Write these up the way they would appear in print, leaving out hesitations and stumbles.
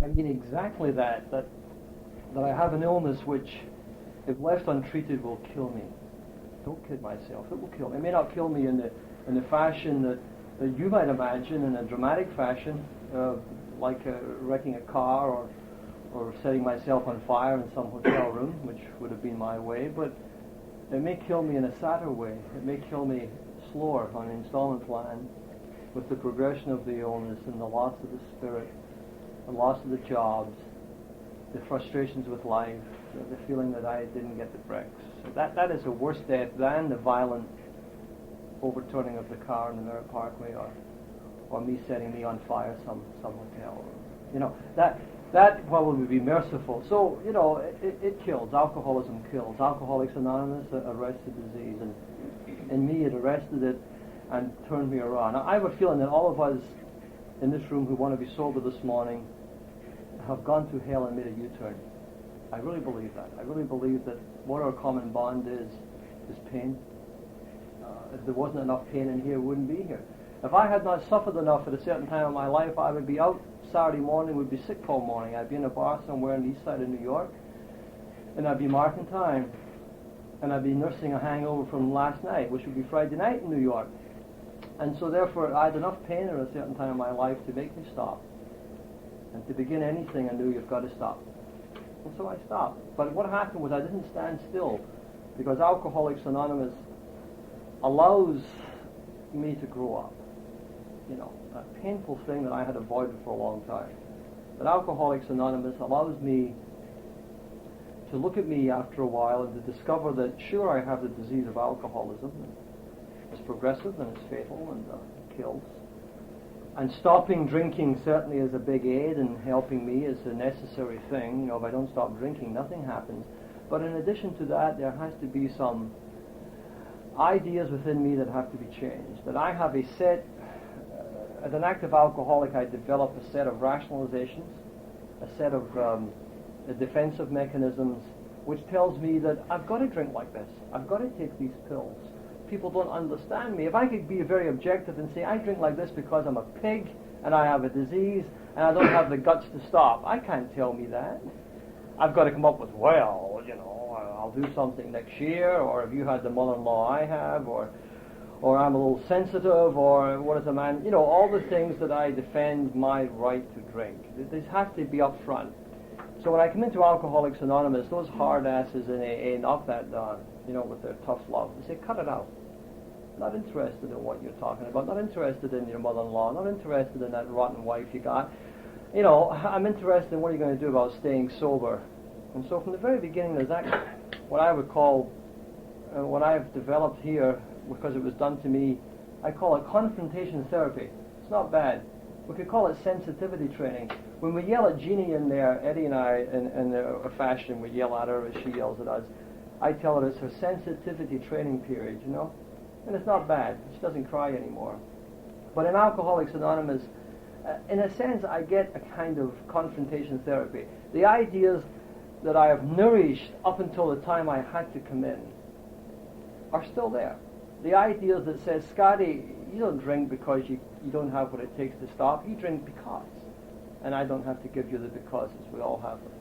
I mean exactly that I have an illness which, if left untreated, will kill me. Don't kid myself. It will kill me. It may not kill me in the fashion that you might imagine, in a dramatic fashion, like wrecking a car or setting myself on fire in some hotel room, which would have been my way. But it may kill me in a sadder way. It may kill me slower on an installment plan, with the progression of the illness and the loss of the spirit, the loss of the jobs, the frustrations with life, the feeling that I didn't get the bricks. So that is a worse death than the violent overturning of the car in the Merritt Parkway, or me setting me on fire some hotel. You know, that probably would be merciful. So, you know, it kills. Alcoholism kills. Alcoholics Anonymous arrests the disease, and me, it arrested it and turned me around. Now, I have a feeling that all of us in this room who want to be sober this morning have gone through hell and made a U-turn. I really believe that. I really believe that what our common bond is pain. If there wasn't enough pain in here, we wouldn't be here. If I had not suffered enough at a certain time in my life, I would be out Saturday morning, would be sick all morning. I'd be in a bar somewhere on the east side of New York, and I'd be marking time, and I'd be nursing a hangover from last night, which would be Friday night in New York. And so therefore, I had enough pain at a certain time in my life to make me stop. And to begin anything, I knew you've got to stop. And so I stopped. But what happened was I didn't stand still, because Alcoholics Anonymous allows me to grow up. You know, a painful thing that I had avoided for a long time. But Alcoholics Anonymous allows me to look at me after a while and to discover that, sure, I have the disease of alcoholism. It's progressive and it's fatal and it kills. And stopping drinking certainly is a big aid, and helping me is a necessary thing. You know, if I don't stop drinking, nothing happens. But in addition to that, there has to be some ideas within me that have to be changed. That I have a set, as an active alcoholic, I developed a set of rationalizations, a set of defensive mechanisms, which tells me that I've got to drink like this. I've got to take these pills. People don't understand me. If I could be very objective and say, I drink like this because I'm a pig and I have a disease and I don't have the guts to stop, I can't tell me that. I've got to come up with, well, you know, I'll do something next year, or if you had the mother-in-law I have, or I'm a little sensitive, or what is a man, you know, all the things that I defend my right to drink. These have to be up front. So when I come into Alcoholics Anonymous, those hard asses in AA knock that down, you know, with their tough love. They say, cut it out. Not interested in what you're talking about, not interested in your mother-in-law, not interested in that rotten wife you got. You know, I'm interested in what you're going to do about staying sober. And so from the very beginning, there's actually what I would call, what I've developed here, because it was done to me, I call it confrontation therapy. It's not bad. We could call it sensitivity training. When we yell at Jeannie in there, Eddie and I, in a fashion, we yell at her as she yells at us. I tell her it's her sensitivity training period, you know? And it's not bad. She doesn't cry anymore. But in Alcoholics Anonymous, in a sense, I get a kind of confrontation therapy. The ideas that I have nourished up until the time I had to come in are still there. The ideas that says, Scotty, you don't drink because you don't have what it takes to stop. You drink because. And I don't have to give you the becauses. We all have them.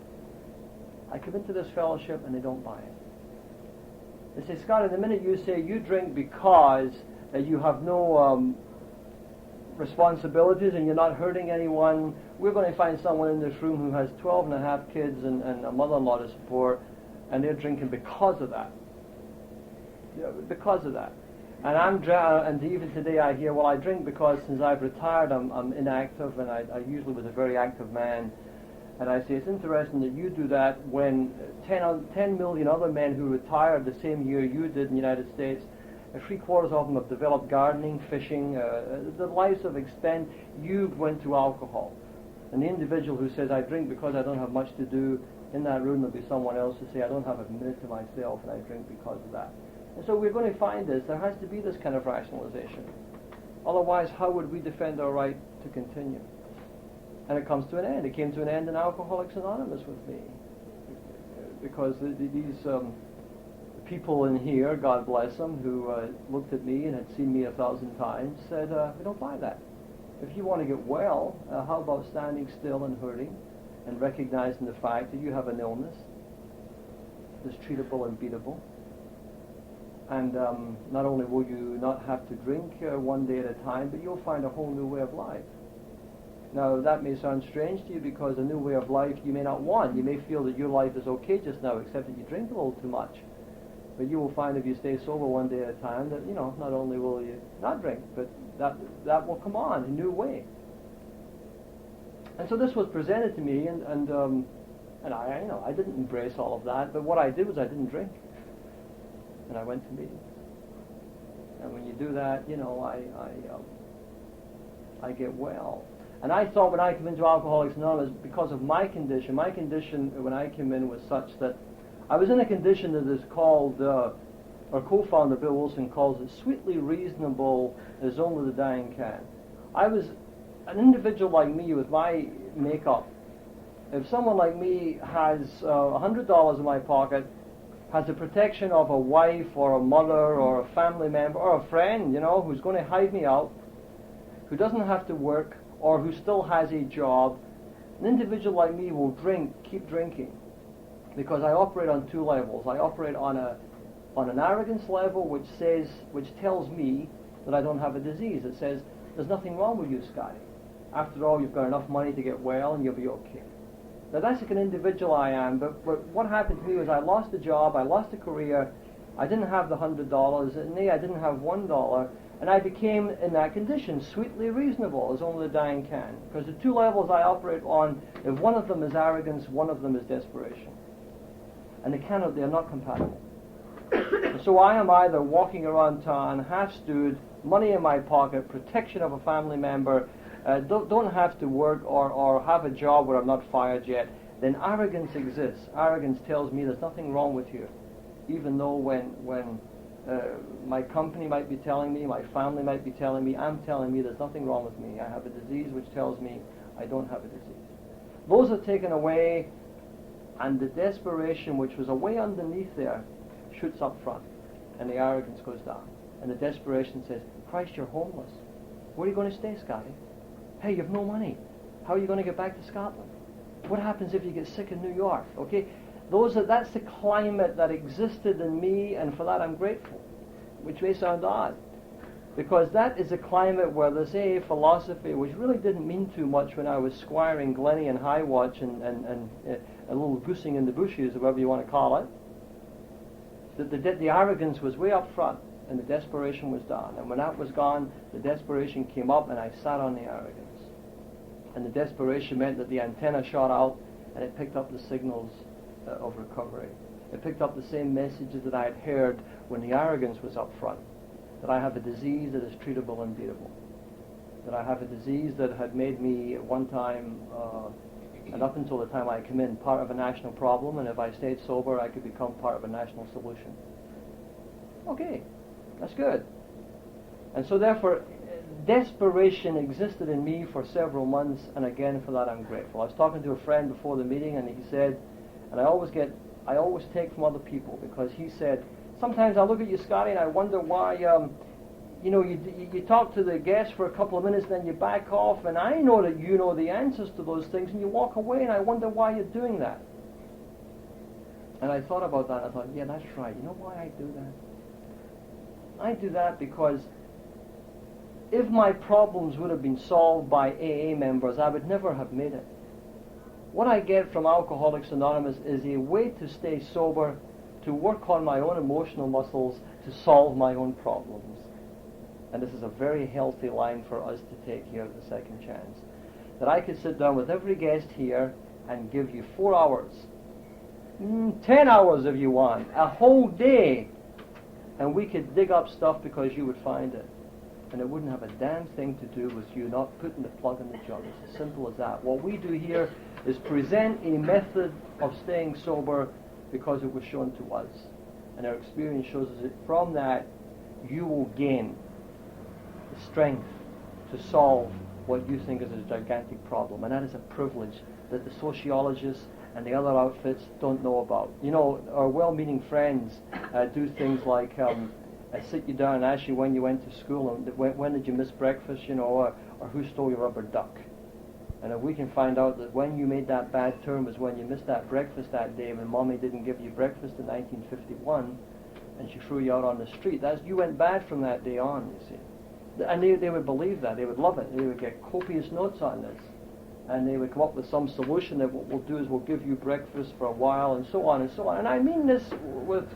I come into this fellowship and they don't buy it. They say, Scotty, the minute you say you drink because you have no responsibilities and you're not hurting anyone, we're going to find someone in this room who has 12 and a half kids and a mother-in-law to support, and they're drinking because of that. Yeah, because of that. And even today I hear, well, I drink because since I've retired I'm inactive, and I usually was a very active man. And I say, it's interesting that you do that when 10 million other men who retired the same year you did in the United States, 3/4 of them have developed gardening, fishing, the lives of extent. You went to alcohol. And the individual who says, I drink because I don't have much to do, in that room there'll be someone else who say, I don't have a minute to myself and I drink because of that. And so we're going to find this. There has to be this kind of rationalization. Otherwise, how would we defend our right to continue? And it comes to an end. It came to an end in Alcoholics Anonymous with me. Because these people in here, God bless them, who looked at me and had seen me 1,000 times, said, we don't buy that. If you want to get well, how about standing still and hurting and recognizing the fact that you have an illness that's treatable and beatable. And not only will you not have to drink one day at a time, but you'll find a whole new way of life. Now, that may sound strange to you because a new way of life you may not want. You may feel that your life is okay just now, except that you drink a little too much. But you will find if you stay sober one day at a time that, not only will you not drink, but that will come on, a new way. And so this was presented to me, and I didn't embrace all of that, but what I did was I didn't drink. And I went to meetings. And when you do that, I get well. And I thought when I came into Alcoholics Anonymous, because of my condition when I came in was such that I was in a condition that is called, our co-founder Bill Wilson calls it sweetly reasonable as only the dying can. I was an individual like me with my makeup. If someone like me has $100 in my pocket, has the protection of a wife or a mother or a family member or a friend, who's going to hide me out, who doesn't have to work, or who still has a job, an individual like me will keep drinking, because I operate on two levels. I operate on an arrogance level, which tells me that I don't have a disease. It says, there's nothing wrong with you, Scotty. After all, you've got enough money to get well and you'll be okay. Now that's like an individual I am, but what happened to me was I lost a job, I lost a career, I didn't have the $100, and I didn't have $1, and I became in that condition, sweetly reasonable as only the dying can. Because the two levels I operate on, if one of them is arrogance, one of them is desperation. And they're not compatible. So I am either walking around town, half-stewed, money in my pocket, protection of a family member, don't have to work or have a job where I'm not fired yet, then arrogance exists. Arrogance tells me there's nothing wrong with you. Even though when my company might be telling me, my family might be telling me, I'm telling me there's nothing wrong with me. I have a disease which tells me I don't have a disease. Those are taken away, and the desperation which was away underneath there shoots up front, and the arrogance goes down. And the desperation says, Christ, you're homeless. Where are you going to stay, Scotty? Hey, you have no money. How are you going to get back to Scotland? What happens if you get sick in New York? Okay, that's the climate that existed in me, and for that I'm grateful, which may sound odd, because that is a climate where this AA philosophy, which really didn't mean too much when I was squiring Glennie and High Watch and a little goosing in the bushes, or whatever you want to call it, the arrogance was way up front, and the desperation was down. And when that was gone, the desperation came up, and I sat on the arrogance. And the desperation meant that the antenna shot out, and it picked up the signals of recovery. It picked up the same messages that I had heard when the arrogance was up front, that I have a disease that is treatable and beatable, that I have a disease that had made me at one time, and up until the time I came in, part of a national problem, and if I stayed sober, I could become part of a national solution. Okay, that's good. And so therefore, desperation existed in me for several months, and again, for that I'm grateful. I was talking to a friend before the meeting, and he said, and I always take from other people, because he said, sometimes I look at you, Scotty, and I wonder why, you talk to the guest for a couple of minutes, then you back off, and I know that you know the answers to those things, and you walk away, and I wonder why you're doing that. And I thought about that, and I thought, yeah, that's right. You know why I do that? I do that because if my problems would have been solved by AA members, I would never have made it. What I get from Alcoholics Anonymous is a way to stay sober, to work on my own emotional muscles, to solve my own problems. And this is a very healthy line for us to take here at the Second Chance. That I could sit down with every guest here and give you 4 hours, 10 hours if you want, a whole day, and we could dig up stuff because you would find it. And it wouldn't have a damn thing to do with you not putting the plug in the jug. It's as simple as that. What we do here is present a method of staying sober because it was shown to us. And our experience shows us that from that you will gain the strength to solve what you think is a gigantic problem. And that is a privilege that the sociologists and the other outfits don't know about. You know, our well-meaning friends do things like I sit you down and ask you when you went to school and when did you miss breakfast, or who stole your rubber duck. And if we can find out that when you made that bad turn was when you missed that breakfast that day when Mommy didn't give you breakfast in 1951 and she threw you out on the street, you went bad from that day on, you see. And they would believe that. They would love it. They would get copious notes on this. And they would come up with some solution that what we'll do is we'll give you breakfast for a while and so on and so on. And I mean this with...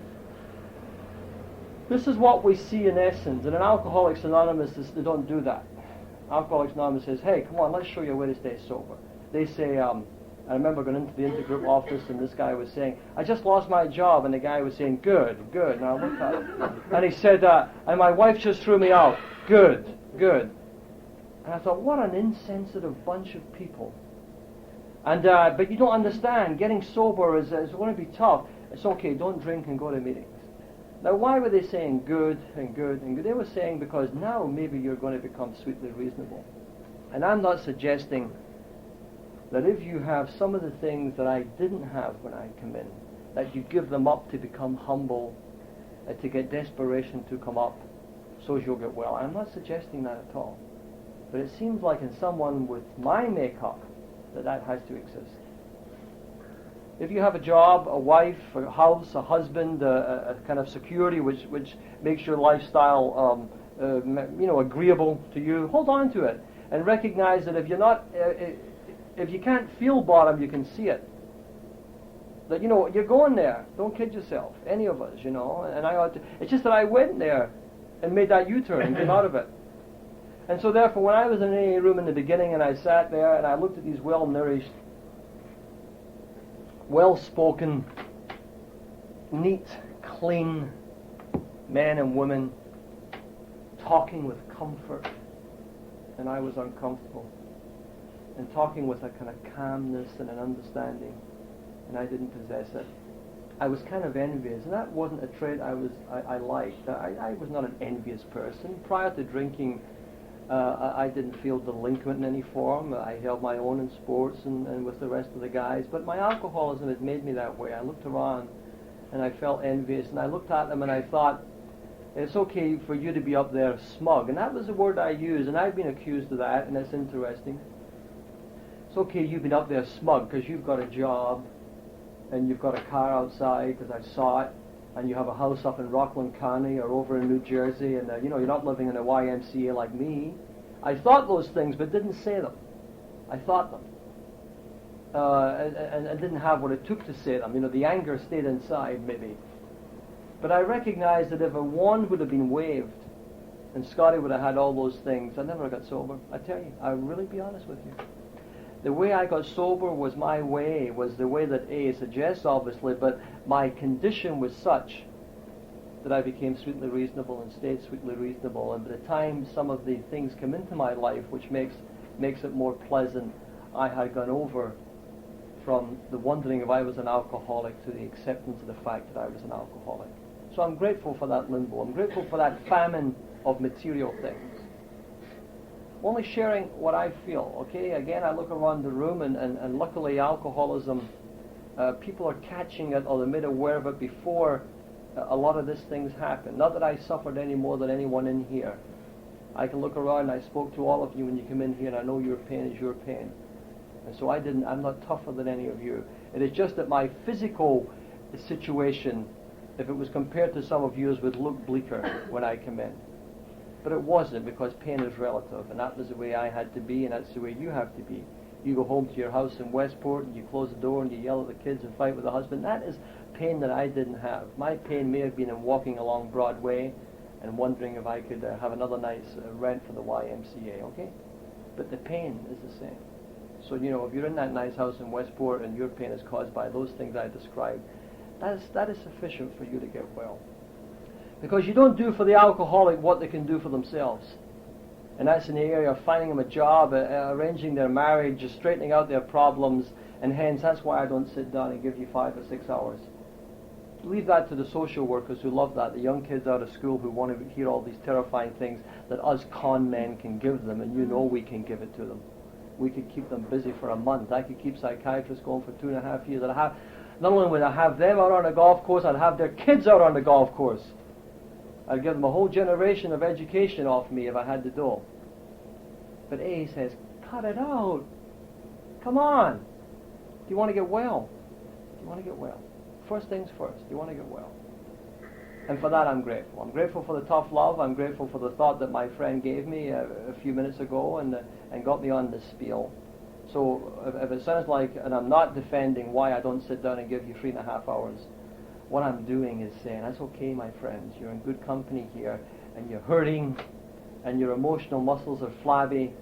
This is what we see in essence. And in Alcoholics Anonymous, they don't do that. Alcoholics Anonymous says, hey, come on, let's show you a way to stay sober. They say, I remember going into the intergroup office and this guy was saying, I just lost my job. And the guy was saying, good. And I looked at him. And he said, and my wife just threw me out. Good. And I thought, what an insensitive bunch of people. And but you don't understand. Getting sober is going to be tough. It's okay, don't drink and go to meetings. Now, why were they saying good and good and good? They were saying because now maybe you're going to become sweetly reasonable. And I'm not suggesting that if you have some of the things that I didn't have when I come in, that you give them up to become humble, to get desperation to come up, so as you'll get well. I'm not suggesting that at all. But it seems like in someone with my makeup that has to exist. If you have a job, a wife, a house, a husband, a kind of security which makes your lifestyle agreeable to you, hold on to it and recognize that if you can't feel bottom, you can see it. That you're going there. Don't kid yourself. Any of us, And I ought to. It's just that I went there and made that U-turn and came out of it. And so therefore, when I was in an AA room in the beginning and I sat there and I looked at these well-nourished, well-spoken, neat, clean men and women talking with comfort, and I was uncomfortable, and talking with a kind of calmness and an understanding, and I didn't possess it. I was kind of envious, and that wasn't a trait I liked. I was not an envious person. Prior to drinking, I didn't feel delinquent in any form. I held my own in sports and with the rest of the guys. But my alcoholism had made me that way. I looked around and I felt envious. And I looked at them and I thought, it's okay for you to be up there smug. And that was the word I used. And I've been accused of that, and it's interesting. It's okay you've been up there smug because you've got a job and you've got a car outside because I saw it. And you have a house up in Rockland County or over in New Jersey, and you're not living in a YMCA like me. I thought those things, but didn't say them. I thought them, and didn't have what it took to say them. The anger stayed inside, maybe. But I recognized that if a wand would have been waved, and Scotty would have had all those things, I never got sober. I tell you, I'll really be honest with you. The way I got sober was my way, was the way that AA suggests, obviously, but my condition was such that I became sweetly reasonable and stayed sweetly reasonable. And by the time some of the things come into my life, which makes it more pleasant, I had gone over from the wondering if I was an alcoholic to the acceptance of the fact that I was an alcoholic. So I'm grateful for that limbo. I'm grateful for that famine of material things. Only sharing what I feel, okay? Again, I look around the room, and luckily alcoholism, people are catching it or they're made aware of it before a lot of these things happen. Not that I suffered any more than anyone in here. I can look around, I spoke to all of you when you come in here, and I know your pain is your pain. And so I'm not tougher than any of you. It is just that my physical situation, if it was compared to some of yours, would look bleaker when I come in. But it wasn't, because pain is relative, and that was the way I had to be, and that's the way you have to be. You go home to your house in Westport, and you close the door, and you yell at the kids and fight with the husband. That is pain that I didn't have. My pain may have been in walking along Broadway and wondering if I could have another night's rent for the YMCA, okay? But the pain is the same. So, if you're in that nice house in Westport and your pain is caused by those things I described, that is sufficient for you to get well. Because you don't do for the alcoholic what they can do for themselves. And that's in the area of finding them a job, arranging their marriage, straightening out their problems, and hence that's why I don't sit down and give you 5 or 6 hours. Leave that to the social workers who love that, the young kids out of school who want to hear all these terrifying things that us con men can give them, and we can give it to them. We could keep them busy for a month. I could keep psychiatrists going for 2.5 years. Not only would I have them out on the golf course, I'd have their kids out on the golf course. I'd give them a whole generation of education off me if I had the dough. But AA says, cut it out. Come on. Do you want to get well? Do you want to get well? First things first. Do you want to get well? And for that, I'm grateful. I'm grateful for the tough love. I'm grateful for the thought that my friend gave me a few minutes ago and got me on this spiel. So if it sounds like, and I'm not defending why I don't sit down and give you 3.5 hours, what I'm doing is saying, that's okay, my friends. You're in good company here, and you're hurting, and your emotional muscles are flabby,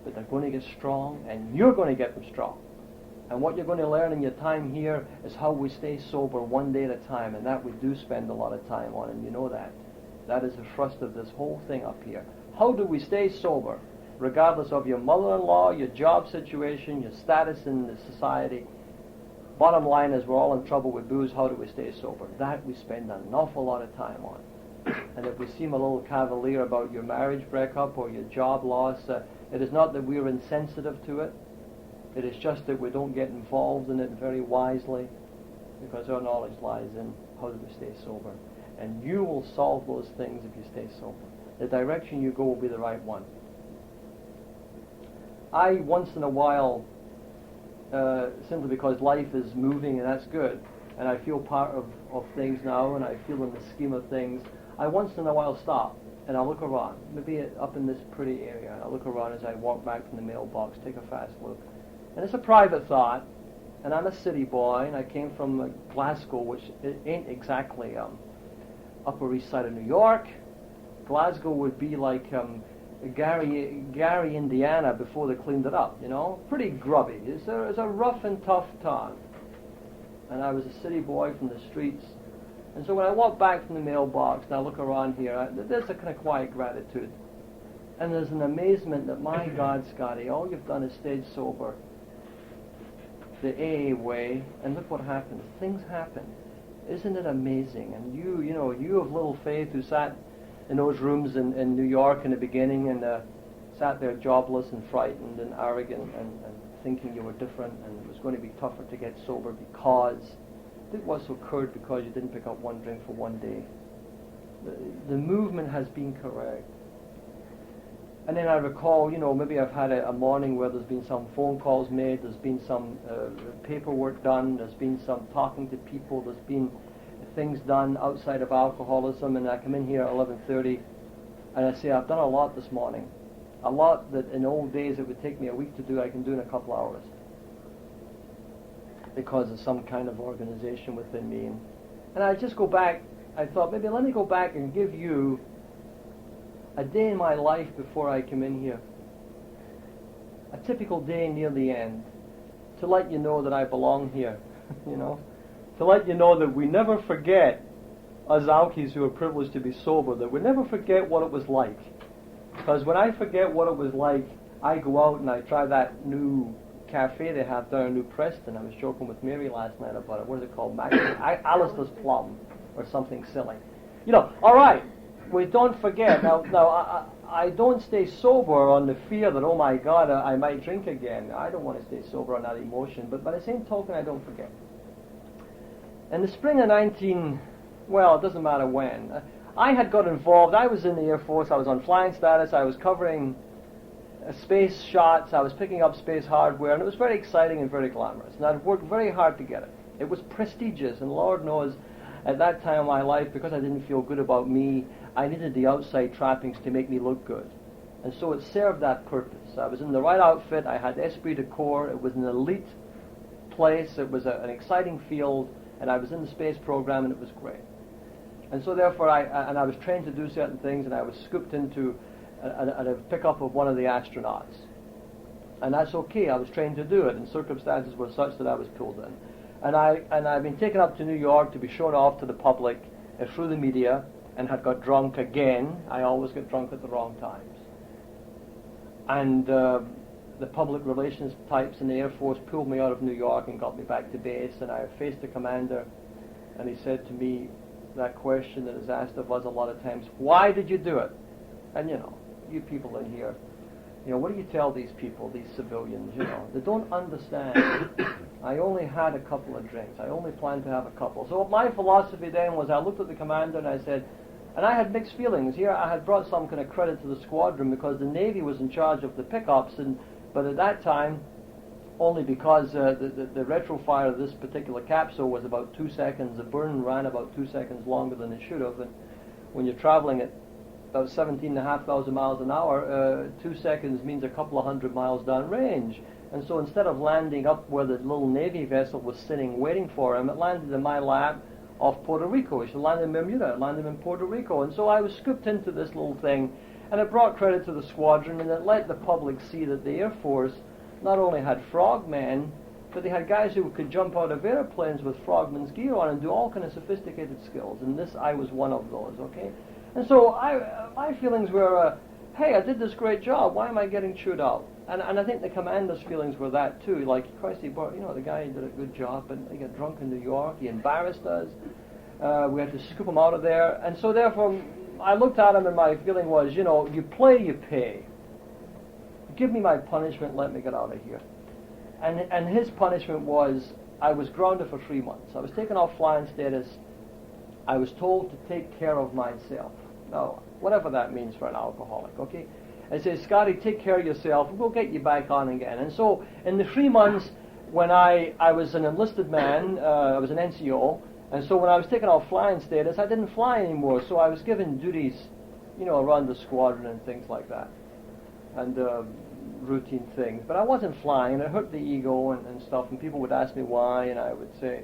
but they're going to get strong, and you're going to get them strong. And what you're going to learn in your time here is how we stay sober one day at a time, and that we do spend a lot of time on, and you know that. That is the thrust of this whole thing up here. How do we stay sober, regardless of your mother-in-law, your job situation, your status in the society? Bottom line is we're all in trouble with booze. How do we stay sober? That we spend an awful lot of time on. And if we seem a little cavalier about your marriage breakup or your job loss, it is not that we're insensitive to it. It is just that we don't get involved in it very wisely, because our knowledge lies in how do we stay sober. And you will solve those things if you stay sober. The direction you go will be the right one. I, once in a while, simply because life is moving and that's good, and I feel part of things now, and I feel in the scheme of things, I once in a while stop and I look around, maybe up in this pretty area, and I look around as I walk back from the mailbox, take a fast look. And it's a private thought, and I'm a city boy, and I came from Glasgow, which ain't exactly Upper East Side of New York. Glasgow would be like Gary, Indiana before they cleaned it up, you know? Pretty grubby. It's a rough and tough town. And I was a city boy from the streets. And so when I walk back from the mailbox and I look around here, there's a kind of quiet gratitude. And there's an amazement that, my God, Scotty, all you've done is stayed sober the AA way, and look what happens. Things happen. Isn't it amazing? And you of little faith who sat in those rooms in New York in the beginning and sat there jobless and frightened and arrogant and thinking you were different and it was going to be tougher to get sober because it was occurred because you didn't pick up one drink for one day. The movement has been correct. And then I recall, maybe I've had a morning where there's been some phone calls made, there's been some paperwork done, there's been some talking to people, there's been things done outside of alcoholism, and I come in here at 11:30 and I say, I've done a lot this morning. A lot that in old days it would take me a week to do, I can do in a couple hours. Because of some kind of organization within me. And I just go back, I thought, maybe let me go back and give you a day in my life before I come in here. A typical day near the end. To let you know that I belong here, To let you know that we never forget, us alkies who are privileged to be sober, that we never forget what it was like. Because when I forget what it was like, I go out and I try that new cafe they have down in New Preston. I was joking with Mary last night about it. What is it called? Alistair's Plum or something silly. All right. We don't forget. Now I don't stay sober on the fear that, oh my God, I might drink again. I don't want to stay sober on that emotion. But by the same token, I don't forget. In the spring of it doesn't matter when, I had got involved. I was in the Air Force. I was on flying status. I was covering space shots. I was picking up space hardware. And it was very exciting and very glamorous. And I'd worked very hard to get it. It was prestigious. And Lord knows, at that time of my life, because I didn't feel good about me, I needed the outside trappings to make me look good. And so it served that purpose. I was in the right outfit. I had esprit de corps. It was an elite place. It was an exciting field. And I was in the space program, and it was great. And so therefore, I was trained to do certain things, and I was scooped into a pickup of one of the astronauts. And that's okay. I was trained to do it, and circumstances were such that I was pulled in. And I've been taken up to New York to be shown off to the public through the media, and had got drunk again. I always get drunk at the wrong times. And the public relations types in the Air Force pulled me out of New York and got me back to base, and I faced the commander, and he said to me that question that is asked of us a lot of times, why did you do it? And you people in here, what do you tell these people, these civilians, they don't understand. I only had a couple of drinks. I only planned to have a couple. So my philosophy then was I looked at the commander and I said, and I had mixed feelings. Here I had brought some kind of credit to the squadron because the Navy was in charge of the pickups, but at that time, only because the retrofire of this particular capsule was about 2 seconds. The burn ran about 2 seconds longer than it should have. And when you're traveling at about 17,500 miles an hour, 2 seconds means a couple of hundred miles downrange. And so instead of landing up where the little Navy vessel was sitting waiting for him, it landed in my lap off Puerto Rico. It should land in Bermuda. It landed in Puerto Rico. And so I was scooped into this little thing, and it brought credit to the squadron, and it let the public see that the Air Force not only had frogmen, but they had guys who could jump out of airplanes with frogman's gear on and do all kind of sophisticated skills. And this, I was one of those, okay? And so my feelings were, hey, I did this great job. Why am I getting chewed out? And I think the commander's feelings were that too. Like, Christ, the guy did a good job, but he got drunk in New York. He embarrassed us. We had to scoop him out of there. And so therefore, I looked at him, and my feeling was, you play, you pay. Give me my punishment, let me get out of here. And his punishment was, I was grounded for 3 months. I was taken off flying status. I was told to take care of myself. Now, whatever that means for an alcoholic, okay? It says, Scotty, take care of yourself. We'll get you back on again. And so in the 3 months when I was an enlisted man, I was an NCO, and so when I was taken off flying status, I didn't fly anymore. So I was given duties, around the squadron and things like that, and routine things. But I wasn't flying, and it hurt the ego and stuff, and people would ask me why, and I would say,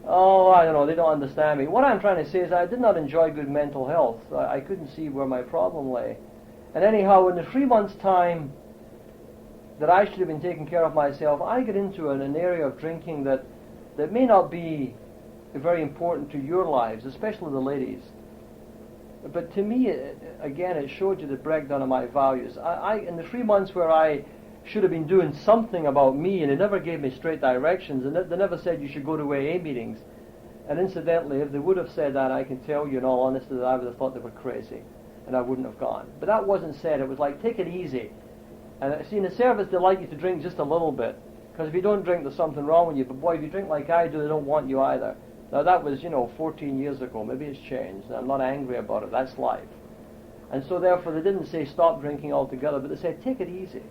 oh, I don't know, they don't understand me. What I'm trying to say is I did not enjoy good mental health. I couldn't see where my problem lay. And anyhow, in the 3 months' time that I should have been taking care of myself, I get into an area of drinking that may not be very important to your lives, especially the ladies. But to me, again, it showed you the breakdown of my values. In the 3 months where I should have been doing something about me, and they never gave me straight directions, and they never said you should go to AA meetings. And incidentally, if they would have said that, I can tell you in all honesty that I would have thought they were crazy, and I wouldn't have gone. But that wasn't said. It was like, take it easy. And see, in the service, they like you to drink just a little bit, because if you don't drink, there's something wrong with you. But boy, if you drink like I do, they don't want you either. Now, that was, 14 years ago. Maybe it's changed. I'm not angry about it. That's life. And so, therefore, they didn't say stop drinking altogether, but they said take it easy.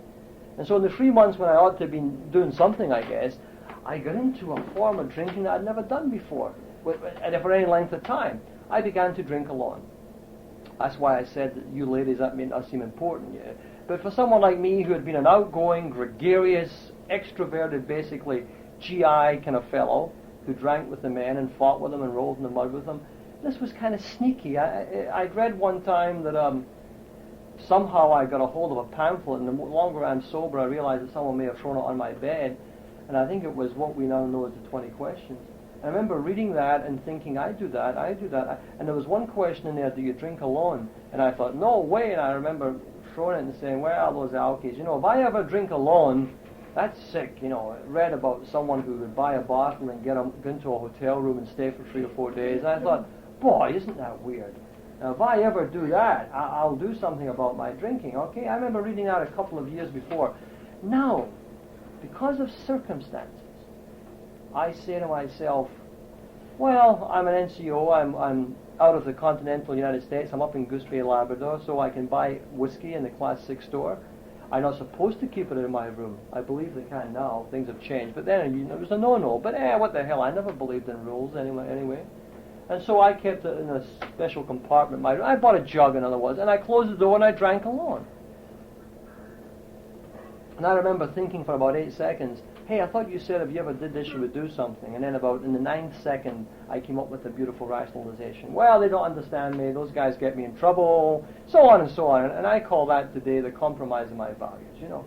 And so in the 3 months when I ought to have been doing something, I guess, I got into a form of drinking that I'd never done before, and for any length of time. I began to drink alone. That's why I said that you ladies, that may not seem important. Yeah. But for someone like me who had been an outgoing, gregarious, extroverted, basically, GI kind of fellow, who drank with the men and fought with them and rolled in the mud with them, this was kind of sneaky. I'd read one time that somehow I got a hold of a pamphlet, and the longer I'm sober, I realized that someone may have thrown it on my bed, and I think it was what we now know as the 20 questions. And I remember reading that and thinking, I do that. And there was one question in there, do you drink alone? And I thought, no way. And I remember throwing it and saying, well, those alkies, if I ever drink alone, that's sick. I read about someone who would buy a bottle and get into a hotel room and stay for 3 or 4 days. And I thought, boy, isn't that weird? Now, if I ever do that, I'll do something about my drinking, okay? I remember reading that a couple of years before. Now, because of circumstances, I say to myself, well, I'm an NCO, I'm out of the continental United States, I'm up in Goose Bay, Labrador, so I can buy whiskey in the Class 6 store. I'm not supposed to keep it in my room. I believe they can now, things have changed. But then it was a no-no. But what the hell, I never believed in rules anyway. And so I kept it in a special compartment. I bought a jug, in other words, and I closed the door and I drank alone. And I remember thinking for about 8 seconds, hey, I thought you said if you ever did this, you would do something. And then about in the 9th second, I came up with a beautiful rationalization. Well, they don't understand me. Those guys get me in trouble, so on and so on. And I call that today the compromise of my values,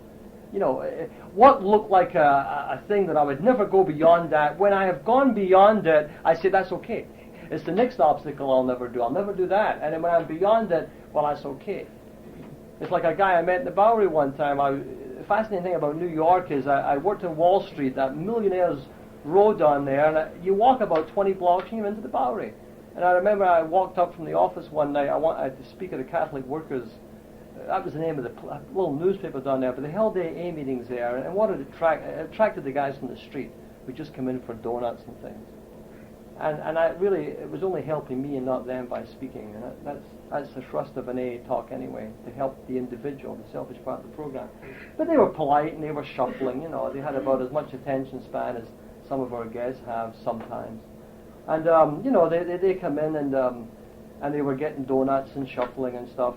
what looked like a thing that I would never go beyond that, when I have gone beyond it, I say that's okay. It's the next obstacle I'll never do. I'll never do that. And then when I'm beyond it, well, that's okay. It's like a guy I met in the Bowery one time. The fascinating thing about New York is I worked in Wall Street, that millionaire's road down there, and you walk about 20 blocks and you're into the Bowery. And I remember I walked up from the office one night. I had to speak at the Catholic Workers. That was the name of the little newspaper down there. But they held AA meetings there, and what it attracted the guys from the street who just come in for donuts and things. And it was only helping me and not them by speaking. And that's the thrust of an AA talk anyway, to help the individual, the selfish part of the program. But they were polite and they were shuffling, they had about as much attention span as some of our guests have sometimes. And, they come in and they were getting donuts and shuffling and stuff.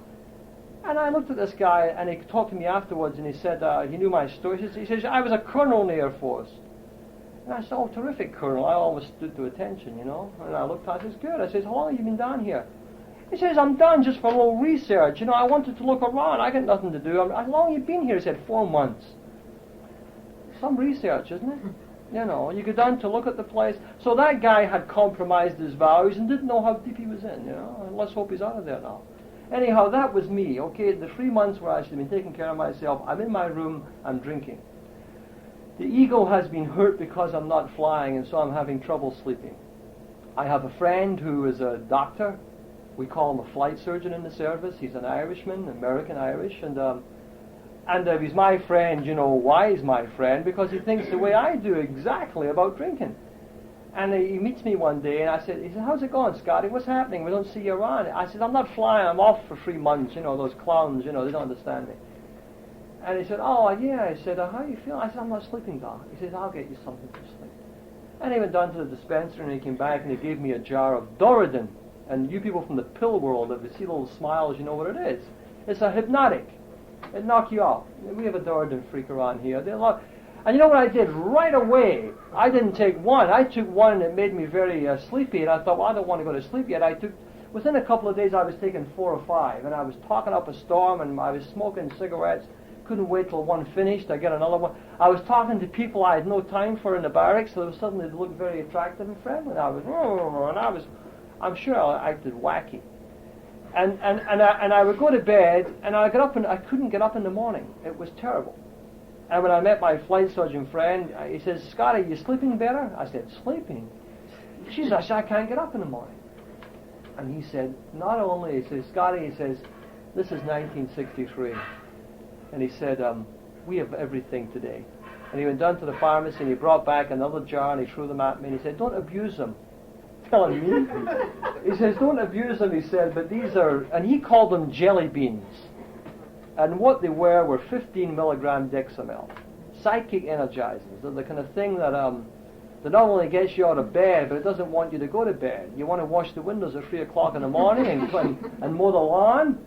And I looked at this guy and he talked to me afterwards and he said, he knew my story. He says, I was a colonel in the Air Force. And I said, oh, terrific, Colonel. I always stood to attention, And I looked at him, I says, good. I says, how long have you been down here? He says, I'm done just for a little research. I wanted to look around. I got nothing to do. How long have you been here? He said, 4 months. Some research, isn't it? You go down to look at the place. So that guy had compromised his values and didn't know how deep he was in, And let's hope he's out of there now. Anyhow, that was me, okay? The 3 months where I should have been taking care of myself, I'm in my room, I'm drinking. The ego has been hurt because I'm not flying, and so I'm having trouble sleeping. I have a friend who is a doctor. We call him a flight surgeon in the service. He's an Irishman, American-Irish, and he's my friend. Why he's my friend? Because he thinks the way I do exactly about drinking. And he meets me one day, and he said, how's it going, Scotty? What's happening? We don't see you around. I said, I'm not flying. I'm off for 3 months. Those clowns, they don't understand me. And he said, oh, yeah. He said, how are you feeling? I said, I'm not sleeping, Doc. He says, I'll get you something to sleep. And he went down to the dispenser, and he came back, and he gave me a jar of Doradin. And you people from the pill world, if you see little smiles, you know what it is. It's a hypnotic. It knocks you out. We have a Doradin freak around here. And you know what I did right away? I didn't take one. I took one, and it made me very sleepy. And I thought, well, I don't want to go to sleep yet. Within a couple of days, I was taking 4 or 5. And I was talking up a storm, and I was smoking cigarettes. Couldn't wait till one finished. I get another one. I was talking to people I had no time for in the barracks, so suddenly they looked very attractive and friendly. I'm sure I acted wacky. And I would go to bed, and I got up, and I couldn't get up in the morning. It was terrible. And when I met my flight surgeon friend, he says, Scotty, you sleeping better? I said, sleeping? Jesus, I said, I can't get up in the morning. And he said, not only, he says, Scotty, he says, this is 1963. And he said, we have everything today. And he went down to the pharmacy, and he brought back another jar, and he threw them at me, and he said, don't abuse them. Telling me? He says, don't abuse them, he said, but these are, and he called them jelly beans. And what they were 15 milligram Dexamel. Psychic energizers. They're the kind of thing that not only gets you out of bed, but it doesn't want you to go to bed. You want to wash the windows at 3 o'clock in the morning and mow the lawn.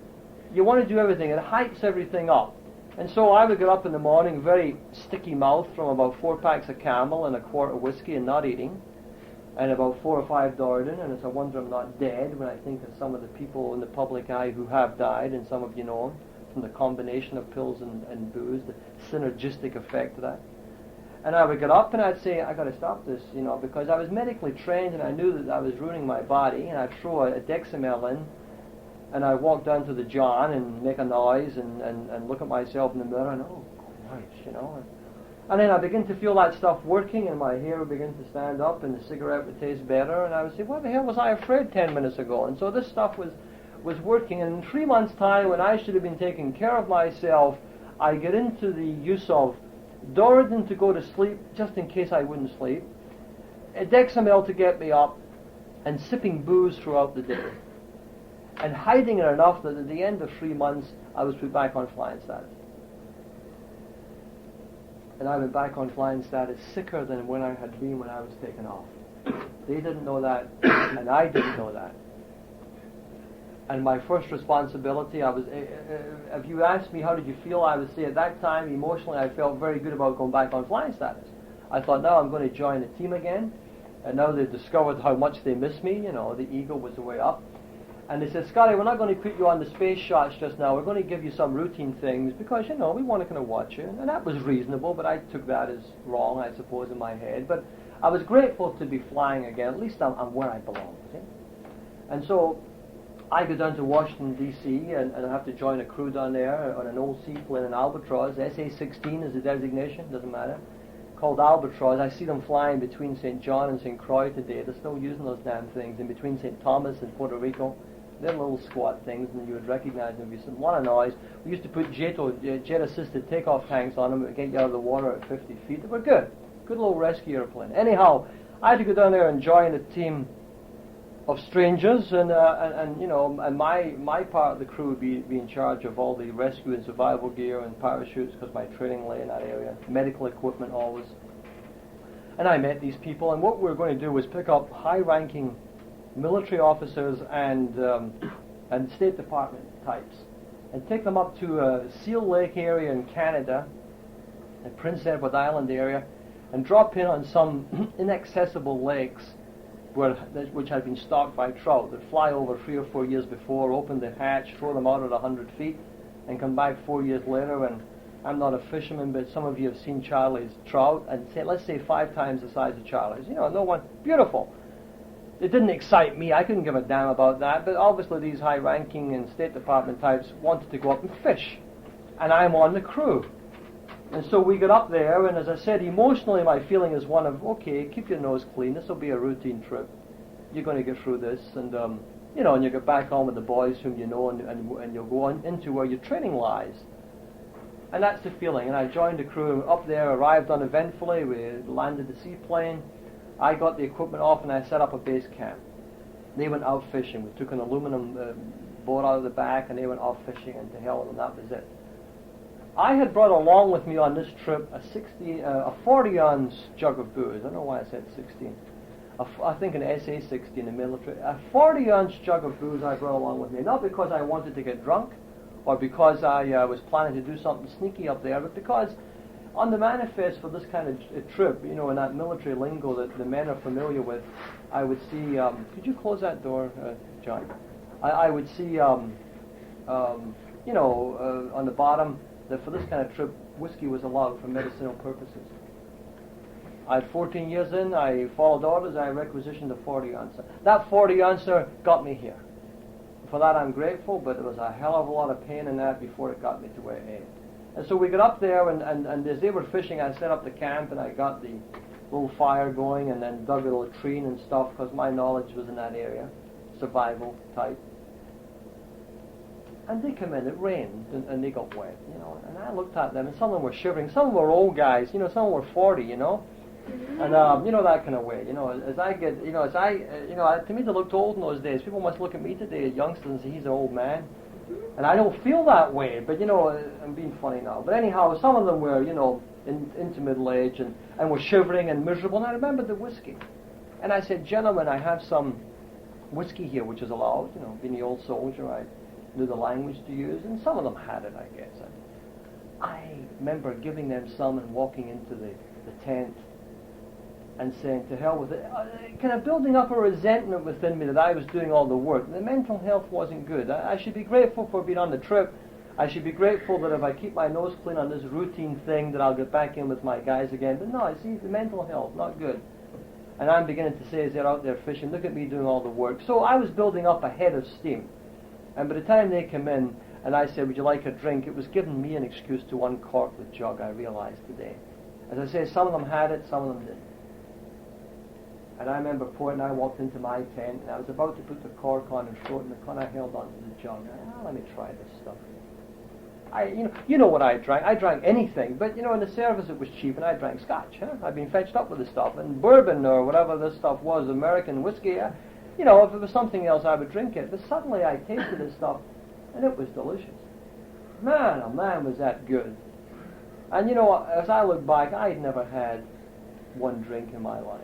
You want to do everything. It hypes everything up. And so I would get up in the morning, very sticky mouth from about 4 packs of Camel and a quart of whiskey and not eating, and about 4 or 5 Doradin, and it's a wonder I'm not dead when I think of some of the people in the public eye who have died, and some of you know them, from the combination of pills and booze, the synergistic effect of that. And I would get up and I'd say, I got to stop this, because I was medically trained and I knew that I was ruining my body, and I'd throw a Dexamel in, and I'd walk down to the John and make a noise and look at myself in the mirror and, oh, Christ, And then I begin to feel that stuff working, and my hair would begin to stand up, and the cigarette would taste better, and I would say, what the hell was I afraid 10 minutes ago? And so this stuff was working, and in 3 months' time, when I should have been taking care of myself, I get into the use of Doradin to go to sleep, just in case I wouldn't sleep, a Dexamel to get me up, and sipping booze throughout the day, and hiding it enough that at the end of 3 months, I was put back on flying status. And I went back on flying status sicker than when I had been when I was taken off. They didn't know that, and I didn't know that. And my first responsibility, if you asked me how did you feel, I would say at that time, emotionally, I felt very good about going back on flying status. I thought, now I'm going to join the team again, and now they've discovered how much they miss me, the ego was the way up. And they said, Scotty, we're not going to put you on the space shots just now. We're going to give you some routine things because, we want to kind of watch you. And that was reasonable, but I took that as wrong, I suppose, in my head. But I was grateful to be flying again. At least I'm where I belong. See? And so I go down to Washington, D.C., and I have to join a crew down there on an old seaplane, an Albatross. SA-16 is the designation, doesn't matter, called Albatross. I see them flying between St. John and St. Croix today. They're still using those damn things, in between St. Thomas and Puerto Rico. They're little squat things, and you would recognize them if you said, what a noise. We used to put jet-assisted takeoff tanks on them that would get you out of the water at 50 feet. They were good. Good little rescue airplane. Anyhow, I had to go down there and join a team of strangers, and my part of the crew would be in charge of all the rescue and survival gear and parachutes, because my training lay in that area, medical equipment always. And I met these people, and what we were going to do was pick up high-ranking military officers and State Department types, and take them up to Seal Lake area in Canada, and Prince Edward Island area, and drop in on some inaccessible lakes which had been stocked by trout. They'd fly over 3 or 4 years before, open the hatch, throw them out at 100 feet, and come back 4 years later. And I'm not a fisherman, but some of you have seen Charlie's trout, and let's say 5 times the size of Charlie's. No one, beautiful. It didn't excite me. I couldn't give a damn about that, but obviously these high-ranking and State Department types wanted to go up and fish, and I'm on the crew. And so we got up there, and as I said, emotionally my feeling is one of, okay, keep your nose clean, this will be a routine trip. You're going to get through this, and and you get back on with the boys whom you know, and you'll go on into where your training lies. And that's the feeling. And I joined the crew up there, arrived uneventfully, we landed the seaplane, I got the equipment off, and I set up a base camp. They went out fishing. We took an aluminum boat out of the back, and they went out fishing, and to hell with them, that was it. I had brought along with me on this trip a 40-ounce jug of booze. I don't know why I said 16. I think an SA-60 in the military. A 40-ounce jug of booze I brought along with me, not because I wanted to get drunk or because I was planning to do something sneaky up there, but because on the manifest for this kind of trip, in that military lingo that the men are familiar with, I would see, could you close that door, John? I would see, on the bottom, that for this kind of trip, whiskey was allowed for medicinal purposes. I had 14 years in, I followed orders, I requisitioned a 40-ouncer. That 40-ouncer got me here. For that I'm grateful, but there was a hell of a lot of pain in that before it got me to where it is. And so we got up there, and as they were fishing, I set up the camp, and I got the little fire going, and then dug a latrine and stuff, because my knowledge was in that area, survival type. And they come in, it rained, and they got wet, and I looked at them, and some of them were shivering, some of them were old guys, some of them were 40, and that kind of way, as I get, to me they looked old in those days. People must look at me today, youngsters, and say he's an old man, and I don't feel that way, but I'm being funny now. But anyhow, some of them were, into middle age, and were shivering and miserable, and I remembered the whiskey, and I said, gentlemen, I have some whiskey here, which is allowed, being the old soldier, I knew the language to use, and some of them had it, I guess. I remember giving them some and walking into the tent and saying, to hell with it, kind of building up a resentment within me that I was doing all the work. The mental health wasn't good. I should be grateful for being on the trip. I should be grateful that if I keep my nose clean on this routine thing that I'll get back in with my guys again. But no, see, the mental health, not good. And I'm beginning to say, as they're out there fishing, look at me doing all the work. So I was building up a head of steam. And by the time they come in, and I said, would you like a drink, it was giving me an excuse to uncork the jug, I realized today. As I say, some of them had it, some of them didn't. And I remember pouring, I walked into my tent, and I was about to put the cork on and throw it in the corner. I held on to the jug. Let me try this stuff. You know what I drank. I drank anything, but in the service it was cheap, and I drank scotch. I'd been fetched up with this stuff, and bourbon or whatever this stuff was, American whiskey. If it was something else, I would drink it. But suddenly I tasted this stuff, and it was delicious. Man, oh man, was that good. And as I look back, I'd never had one drink in my life.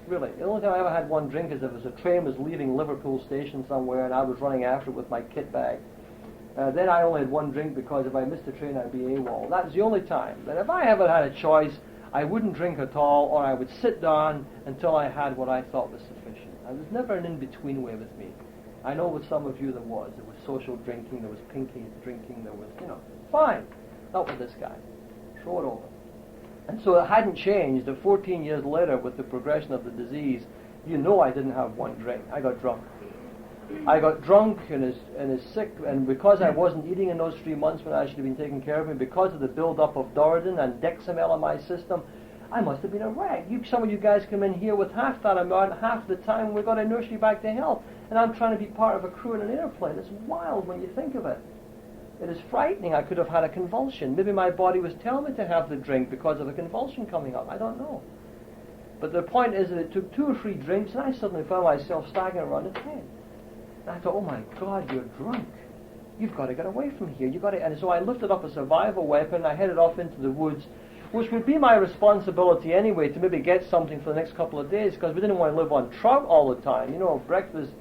Really. The only time I ever had one drink is if a train was leaving Liverpool station somewhere, and I was running after it with my kit bag. Then I only had one drink, because if I missed the train, I'd be AWOL. That was the only time. But if I ever had a choice, I wouldn't drink at all, or I would sit down until I had what I thought was sufficient. There was never an in-between way with me. I know with some of you there was. There was social drinking, there was pinky drinking, there was, fine. Not with this guy. Throw it over. And so it hadn't changed. That 14 years later, with the progression of the disease, I didn't have one drink. I got drunk. I got drunk and is sick, and because I wasn't eating in those 3 months when I should have been taking care of me, because of the build-up of Doradin and Dexamel in my system, I must have been a wreck. Some of you guys come in here with half that amount, half the time we've got to nurse you back to health. And I'm trying to be part of a crew in an airplane. It's wild when you think of it. It is frightening. I could have had a convulsion. Maybe my body was telling me to have the drink because of a convulsion coming up. I don't know. But the point is that it took 2 or 3 drinks, and I suddenly found myself staggering around the tent. And I thought, oh my God, you're drunk. You've got to get away from here. You've got to. And so I lifted up a survival weapon. I headed off into the woods, which would be my responsibility anyway, to maybe get something for the next couple of days, because we didn't want to live on trout all the time. You know, breakfast,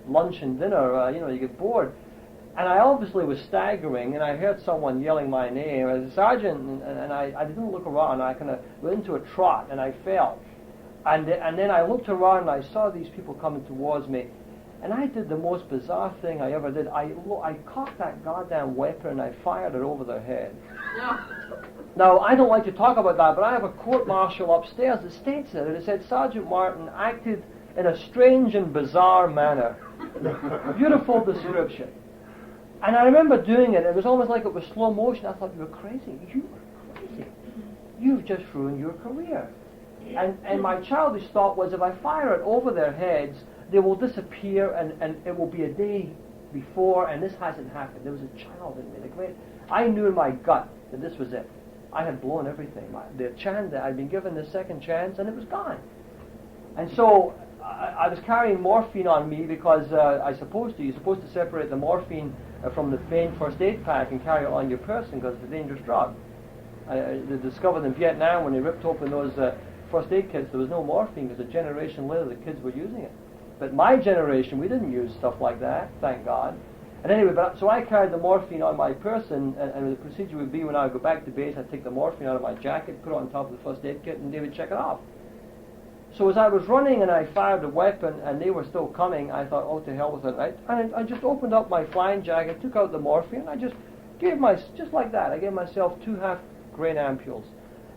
lunch, and dinner. You know, you get bored. And I obviously was staggering, and I heard someone yelling my name. I was Sergeant, and I didn't look around. I kind of went into a trot, and I fell. And then I looked around, and I saw these people coming towards me. And I did the most bizarre thing I ever did. I cocked that goddamn weapon, and I fired it over their head. No. Now, I don't like to talk about that, but I have a court-martial upstairs that states it. It said Sergeant Martin acted in a strange and bizarre manner. Beautiful description. And I remember doing it. It was almost like it was slow motion. I thought, you're crazy. You are crazy. You've just ruined your career. And my childish thought was, if I fire it over their heads, they will disappear, and it will be a day before, and this hasn't happened. There was a child in me. I knew in my gut that this was it. I had blown everything. The chance that I'd been given the second chance, and it was gone. And so I was carrying morphine on me because you're supposed to separate the morphine from the main first aid pack and carry it on your person because it's a dangerous drug. They discovered in Vietnam when they ripped open those first aid kits, there was no morphine because a generation later the kids were using it. But my generation, we didn't use stuff like that, thank God. And anyway, so I carried the morphine on my person, and the procedure would be when I would go back to base, I'd take the morphine out of my jacket, put it on top of the first aid kit, and they would check it off. So as I was running and I fired the weapon and they were still coming, I thought, oh, to hell with it. I just opened up my flying jacket, took out the morphine, and I just gave just like that, I gave myself 2 half-grain ampules.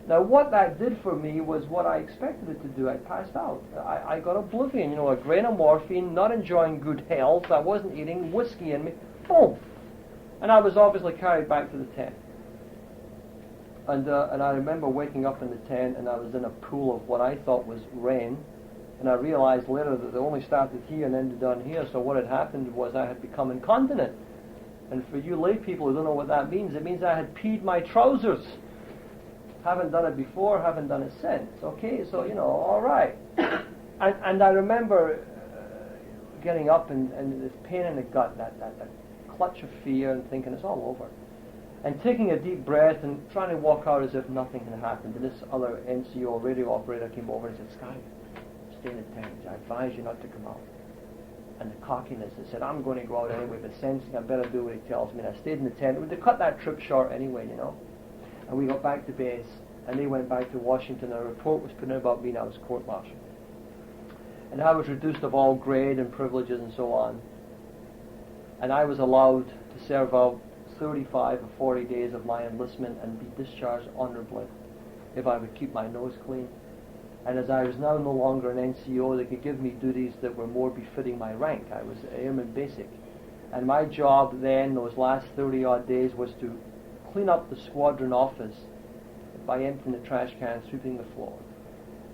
Now, what that did for me was what I expected it to do. I passed out. I got oblivion, you know, a grain of morphine, not enjoying good health. I wasn't eating, whiskey in me. Boom! And I was obviously carried back to the tent. And I remember waking up in the tent, and I was in a pool of what I thought was rain. And I realized later that they only started here and ended down here. So what had happened was I had become incontinent. And for you lay people who don't know what that means, it means I had peed my trousers. Haven't done it before, haven't done it since. Okay, so, you know, all right. And I remember getting up and this pain in the gut, that clutch of fear, and thinking it's all over. And taking a deep breath and trying to walk out as if nothing had happened. And this other NCO radio operator came over and said, Scotty, stay in the tent. I advise you not to come out. And the cockiness, I said, I'm going to go out anyway, but sensing I better do what he tells me. And I stayed in the tent. They cut that trip short anyway, you know. And we got back to base, and they went back to Washington. A report was put in about me, and I was court-martialed. And I was reduced of all grade and privileges and so on. And I was allowed to serve out 35 or 40 days of my enlistment and be discharged honorably if I would keep my nose clean. And as I was now no longer an NCO, they could give me duties that were more befitting my rank. I was Airman Basic. And my job then, those last 30-odd days, was to clean up the squadron office by emptying the trash can, sweeping the floor.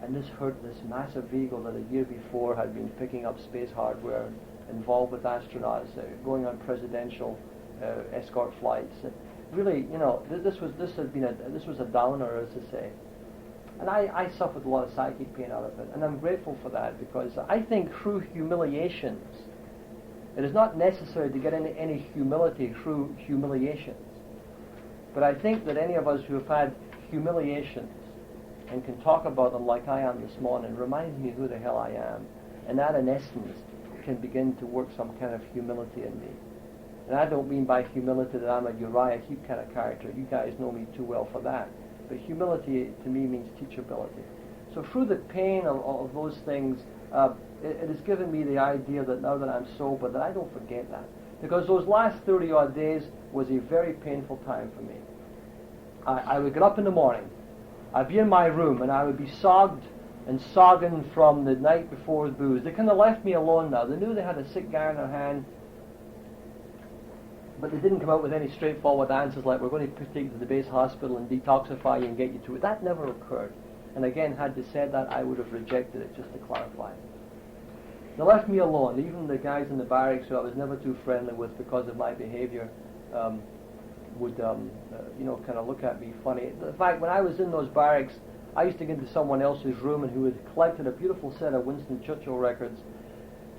And this hurt this massive vehicle that a year before had been picking up space hardware, involved with astronauts, going on presidential escort flights. Really, you know, this was a downer, as to say. And I suffered a lot of psychic pain out of it, and I'm grateful for that, because I think through humiliations, it is not necessary to get any humility through humiliations. But I think that any of us who have had humiliations and can talk about them like I am this morning reminds me who the hell I am. And that, in essence, can begin to work some kind of humility in me. And I don't mean by humility that I'm a Uriah Heep kind of character. You guys know me too well for that. But humility to me means teachability. So through the pain of those things, it has given me the idea that now that I'm sober, that I don't forget that. Because those last 30-odd days was a very painful time for me. I would get up in the morning, I'd be in my room, and I would be sogged and sogging from the night before the booze. They kind of left me alone now. They knew they had a sick guy in their hand, but they didn't come out with any straightforward answers like, we're going to take you to the base hospital and detoxify you and get you to it. That never occurred. And again, had they said that, I would have rejected it, just to clarify. They left me alone. Even the guys in the barracks who I was never too friendly with because of my behavior would, kind of look at me funny. In fact, when I was in those barracks, I used to get into someone else's room and who had collected a beautiful set of Winston Churchill records.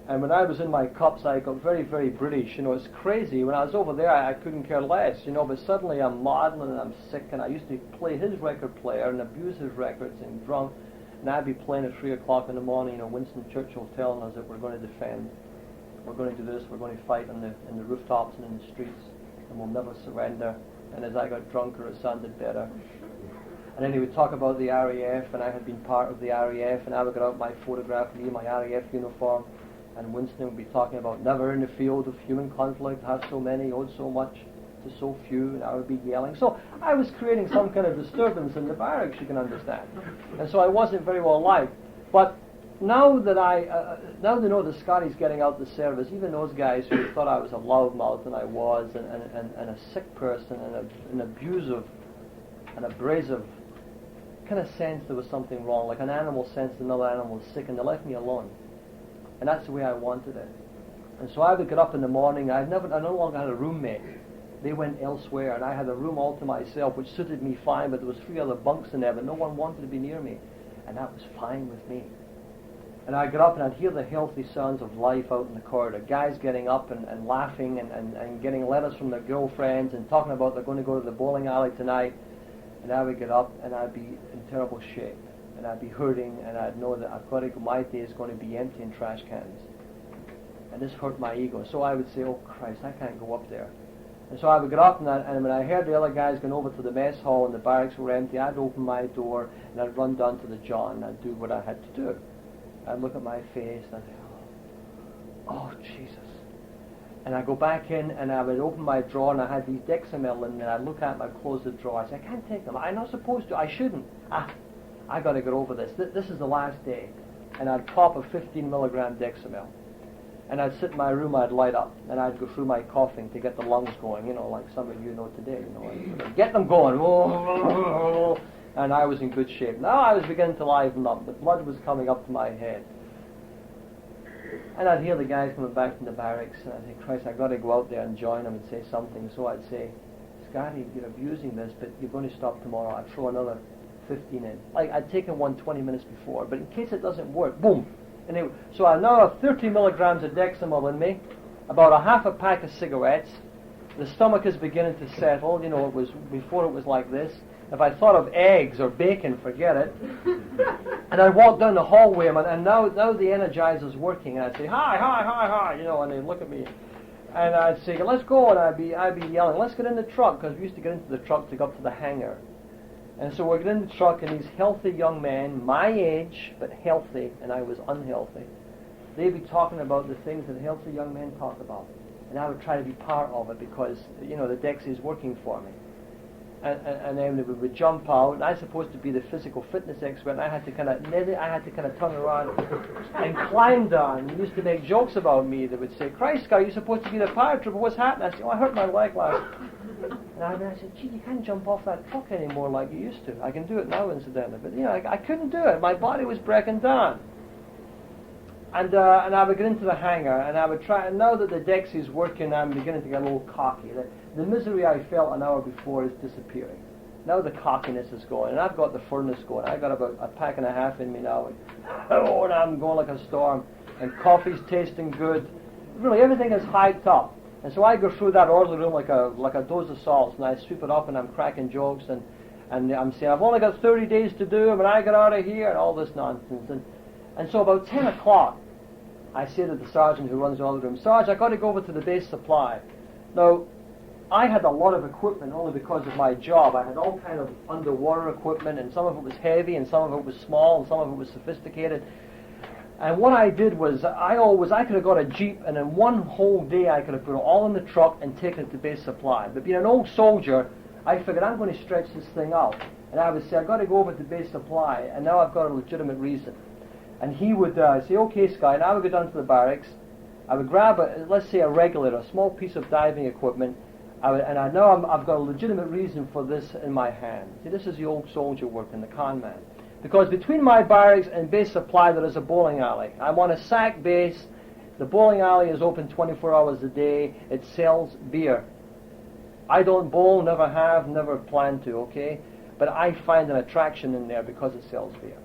And when I was in my cups, I got very, very British. It's crazy. When I was over there, I couldn't care less, but suddenly I'm maudlin and I'm sick, and I used to play his record player and abuse his records and drunk, and I'd be playing at 3 o'clock in the morning, Winston Churchill telling us that we're going to defend, we're going to do this, we're going to fight in the rooftops and in the streets, and we'll never surrender. And as I got drunker, it sounded better. And then he would talk about the RAF, and I had been part of the RAF, and I would get out my photograph, me in my RAF uniform, and Winston would be talking about never in the field of human conflict have so many owed so much to so few, and I would be yelling. So I was creating some kind of disturbance in the barracks, you can understand. And so I wasn't very well liked. But now that now they know that Scotty's getting out the service, even those guys who thought I was a loudmouth, and I was, and a sick person, and an abusive, and abrasive kind of sense there was something wrong, like an animal sensed another animal was sick, and they left me alone. And that's the way I wanted it. And so I would get up in the morning. I no longer had a roommate. They went elsewhere, and I had a room all to myself, which suited me fine, but there was 3 other bunks in there, but no one wanted to be near me. And that was fine with me. And I'd get up and I'd hear the healthy sounds of life out in the corridor, guys getting up and laughing and getting letters from their girlfriends and talking about they're going to go to the bowling alley tonight. And I would get up and I'd be in terrible shape, and I'd be hurting, and I'd know that I've got to go, my day is going to be empty in trash cans. And this hurt my ego. So I would say, oh Christ, I can't go up there. And so I would get up, and when I heard the other guys going over to the mess hall and the barracks were empty, I'd open my door and I'd run down to the John and I'd do what I had to do. I'd look at my face and I'd say, oh Jesus. And I'd go back in and I would open my drawer, and I had these Dexamel in there. I'd look at them, I'd close the drawer. I'd say, I can't take them. I'm not supposed to. I shouldn't. I got to get over this. This is the last day. And I'd pop a 15 milligram Dexamel. And I'd sit in my room, I'd light up, and I'd go through my coughing to get the lungs going, like some of you know today, I'd get them going. And I was in good shape. Now I was beginning to liven up. The blood was coming up to my head. And I'd hear the guys coming back from the barracks, and I'd say, Christ, I've got to go out there and join them and say something. So I'd say, Scotty, you're abusing this, but you're going to stop tomorrow. I'd throw another 15 in. Like, I'd taken one 20 minutes before, but in case it doesn't work, boom. And so I now have 30 milligrams of Dexamel in me, about a half a pack of cigarettes. The stomach is beginning to settle. It was before it was like this. If I thought of eggs or bacon, forget it. And I'd walk down the hallway, and now the Energizer's working, and I'd say, hi, and they'd look at me. And I'd say, let's go, and I'd be yelling, let's get in the truck, because we used to get into the truck to go up to the hangar. And so we're getting in the truck, and these healthy young men, my age, but healthy, and I was unhealthy, they'd be talking about the things that healthy young men talk about. And I would try to be part of it because, the Dex is working for me. And then we would jump out, and I was supposed to be the physical fitness expert, and I had to kind of turn around and climb down. They used to make jokes about me. They would say, Christ, Scott, you're supposed to be the paratrooper, what's happening? I said, I hurt my leg last. And I said, gee, you can't jump off that truck anymore like you used to. I can do it now, incidentally, but I couldn't do it. My body was breaking down. And I would get into the hangar, and I would try, and now that the Dex is working, I'm beginning to get a little cocky. The misery I felt an hour before is disappearing. Now the cockiness is going, and I've got the furnace going. I've got about a pack and a half in me now, and I'm going like a storm, and coffee's tasting good. Really, everything is hyped up. And so I go through that orderly room like a dose of salts, and I sweep it up, and I'm cracking jokes, and I'm saying, I've only got 30 days to do, and I get out of here, and all this nonsense. And so about 10 o'clock, I say to the sergeant who runs the orderly room, Sarge, I've got to go over to the base supply. Now, I had a lot of equipment only because of my job. I had all kind of underwater equipment, and some of it was heavy, and some of it was small, and some of it was sophisticated. And what I did was, I could have got a Jeep, and in one whole day I could have put it all in the truck and taken it to base supply. But being an old soldier, I figured I'm going to stretch this thing out. And I would say, I've got to go over to base supply, and now I've got a legitimate reason. And he would say, okay, Sky, and I would go down to the barracks. I would grab, let's say, a regulator, a small piece of diving equipment, and I know I've got a legitimate reason for this in my hand. See, this is the old soldier working, the con man. Because between my barracks and base supply there is a bowling alley. I'm on a sack base. The bowling alley is open 24 hours a day. It sells beer. I don't bowl, never have, never plan to, okay? but I find an attraction in there because it sells beer.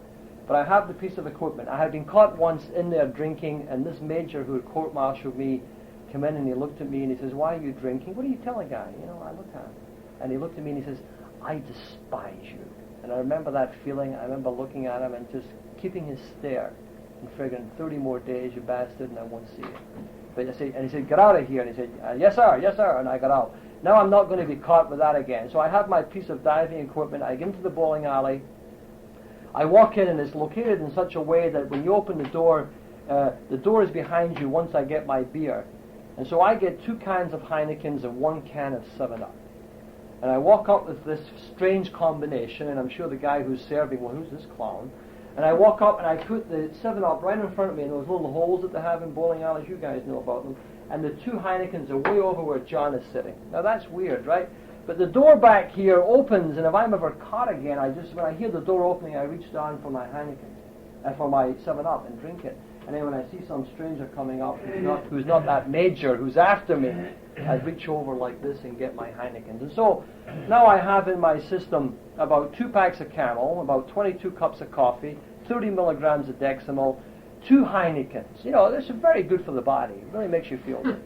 But I have the piece of equipment. I had been caught once in there drinking, and this major who had court-martialed me came in and he looked at me and he says, "Why are you drinking?" "What are you telling, guy?" I looked at him. And he looked at me and he says, "I despise you." And I remember that feeling. I remember looking at him and just keeping his stare and figuring, 30 more days, you bastard, and I won't see you. But he said, "Get out of here." And he said, "Yes, sir, yes, sir." And I got out. Now I'm not going to be caught with that again. So I have my piece of diving equipment. I get into the bowling alley. I walk in, and it's located in such a way that when you open the door is behind you once I get my beer. And so I get 2 cans of Heinekens and 1 can of 7-Up. And I walk up with this strange combination, and I'm sure the guy who's serving, well, who's this clown? And I walk up and I put the 7-Up right in front of me in those little holes that they have in bowling alleys. You guys know about them. And the 2 Heinekens are way over where John is sitting. Now that's weird, right? But the door back here opens, and if I'm ever caught again, when I hear the door opening, I reach down for my Heineken, for my 7-Up and drink it. And then when I see some stranger coming up who's not that major, who's after me, I reach over like this and get my Heinekens. And so now I have in my system about 2 packs of Camel, about 22 cups of coffee, 30 milligrams of Dexamyl, 2 Heinekens. This is very good for the body. It really makes you feel good.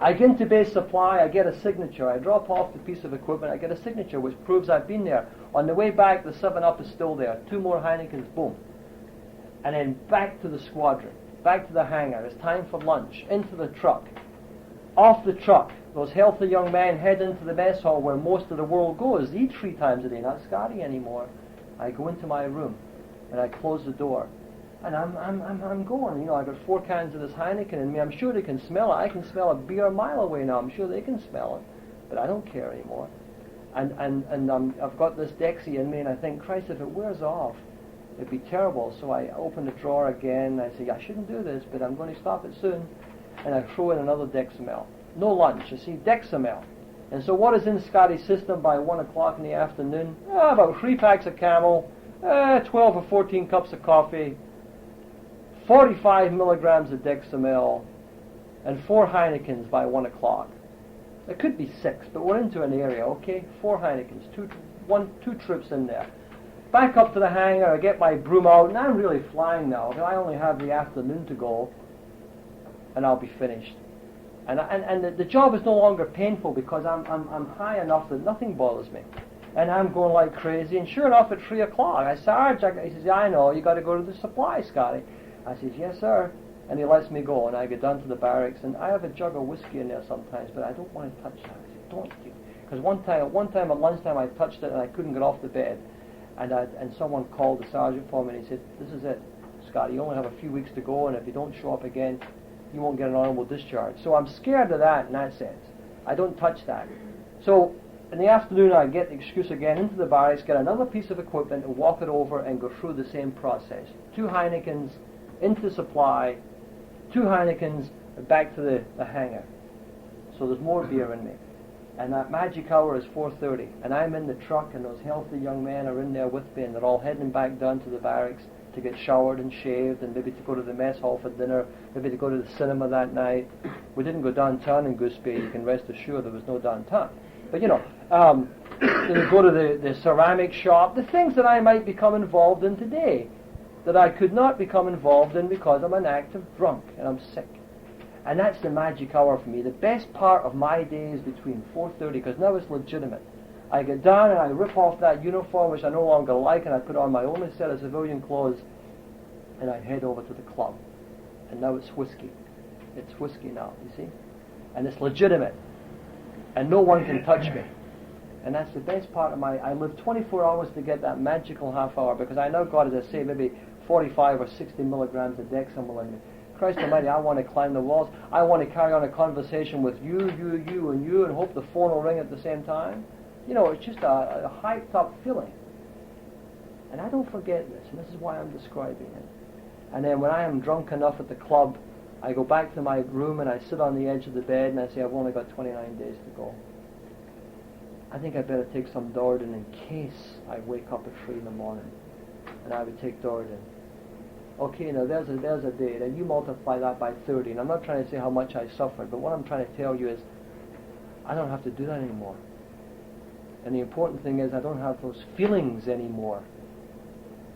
I get into base supply, I get a signature. I drop off the piece of equipment, I get a signature which proves I've been there. On the way back, the 7-Up is still there. 2 more Heinekens, boom. And then back to the squadron, back to the hangar. It's time for lunch. Into the truck. Off the truck, those healthy young men head into the mess hall where most of the world goes. Eat 3 times a day, not Scotty anymore. I go into my room, and I close the door. And I'm going. I got 4 cans of this Heineken in me. I'm sure they can smell it. I can smell a beer a mile away now. I'm sure they can smell it, but I don't care anymore. And I've got this Dexy in me, and I think, Christ, if it wears off, it'd be terrible. So I open the drawer again. I say, I shouldn't do this, but I'm going to stop it soon. And I throw in another Dexamyl. No lunch, you see, Dexamyl. And so what is in Scotty's system by 1 o'clock in the afternoon? About 3 packs of Camel, 12 or 14 cups of coffee, 45 milligrams of Dexamyl, and 4 Heinekens by 1 o'clock. It could be 6, but we're into an area, okay? 4 Heinekens, 2 trips in there. Back up to the hangar, I get my broom out, and I'm really flying now. I only have the afternoon to go, and I'll be finished. And the job is no longer painful because I'm high enough that nothing bothers me. And I'm going like crazy, and sure enough, at 3 o'clock, he says, "Yeah, I know, you got to go to the supply, Scotty." I says, "Yes, sir." And he lets me go, and I get down to the barracks, and I have a jug of whiskey in there sometimes, but I don't want to touch that. I said, "Don't you?" Because one time at lunchtime, I touched it, and I couldn't get off the bed. And someone called the sergeant for me, and he said, "This is it, Scotty, you only have a few weeks to go, and if you don't show up again, you won't get an honorable discharge." So I'm scared of that in that sense. I don't touch that. So in the afternoon, I get the excuse again into the barracks, get another piece of equipment, and walk it over and go through the same process. 2 Heinekens into supply, 2 Heinekens back to the hangar. So there's more beer in me. And that magic hour is 4:30, and I'm in the truck, and those healthy young men are in there with me, and they're all heading back down to the barracks to get showered and shaved, and maybe to go to the mess hall for dinner, maybe to go to the cinema that night. We didn't go downtown in Goose Bay. You can rest assured there was no downtown. But to go to the ceramic shop, the things that I might become involved in today, that I could not become involved in because I'm an active drunk and I'm sick. And that's the magic hour for me. The best part of my day is between 4:30, because now it's legitimate. I get down and I rip off that uniform, which I no longer like, and I put on my only set of civilian clothes, and I head over to the club. And now it's whiskey. It's whiskey now, you see? And it's legitimate. And no one can touch me. And that's the best part of I live 24 hours to get that magical half hour, because I now got, as I say, maybe 45 or 60 milligrams of Dexamyl in me. Christ almighty, I want to climb the walls. I want to carry on a conversation with you, and hope the phone will ring at the same time. It's just a hyped up feeling. And I don't forget this, and this is why I'm describing it. And then when I am drunk enough at the club, I go back to my room and I sit on the edge of the bed and I say, I've only got 29 days to go. I think I better take some Dordan in case I wake up at 3 in the morning. And I would take Dordan. Okay, now there's a day, and you multiply that by 30, and I'm not trying to say how much I suffered, but what I'm trying to tell you is I don't have to do that anymore. And the important thing is I don't have those feelings anymore.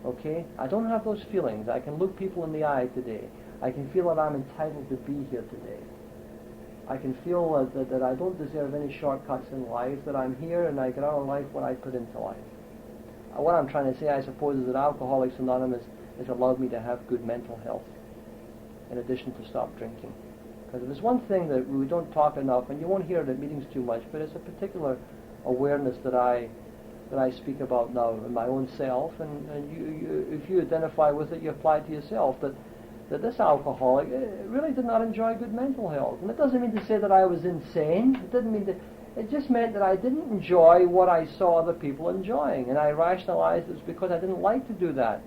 Okay? I don't have those feelings. I can look people in the eye today. I can feel that I'm entitled to be here today. I can feel that I don't deserve any shortcuts in life, that I'm here and I get out of life what I put into life. What I'm trying to say, I suppose, is that Alcoholics Anonymous has allowed me to have good mental health in addition to stop drinking. Because if there's one thing that we don't talk enough, and you won't hear it at meetings too much, but it's a particular awareness that I speak about now in my own self, and you, if you identify with it, you apply it to yourself, that this alcoholic really did not enjoy good mental health. And it doesn't mean to say that I was insane. It didn't mean that. It just meant that I didn't enjoy what I saw other people enjoying, and I rationalized it was because I didn't like to do that.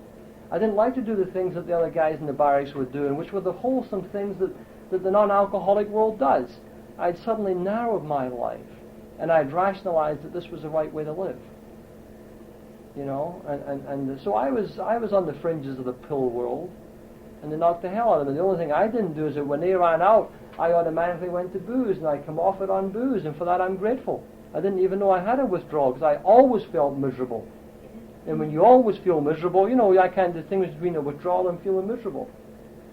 I didn't like to do the things that the other guys in the barracks were doing, which were the wholesome things that the non-alcoholic world does. I'd suddenly narrowed my life, and I'd rationalized that this was the right way to live. You know, and so I was on the fringes of the pill world, and they knocked the hell out of me. The only thing I didn't do is that when they ran out, I automatically went to booze, and I come off it on booze, and for that I'm grateful. I didn't even know I had a withdrawal, because I always felt miserable. And when you always feel miserable, you know, I can't distinguish between a withdrawal and feeling miserable.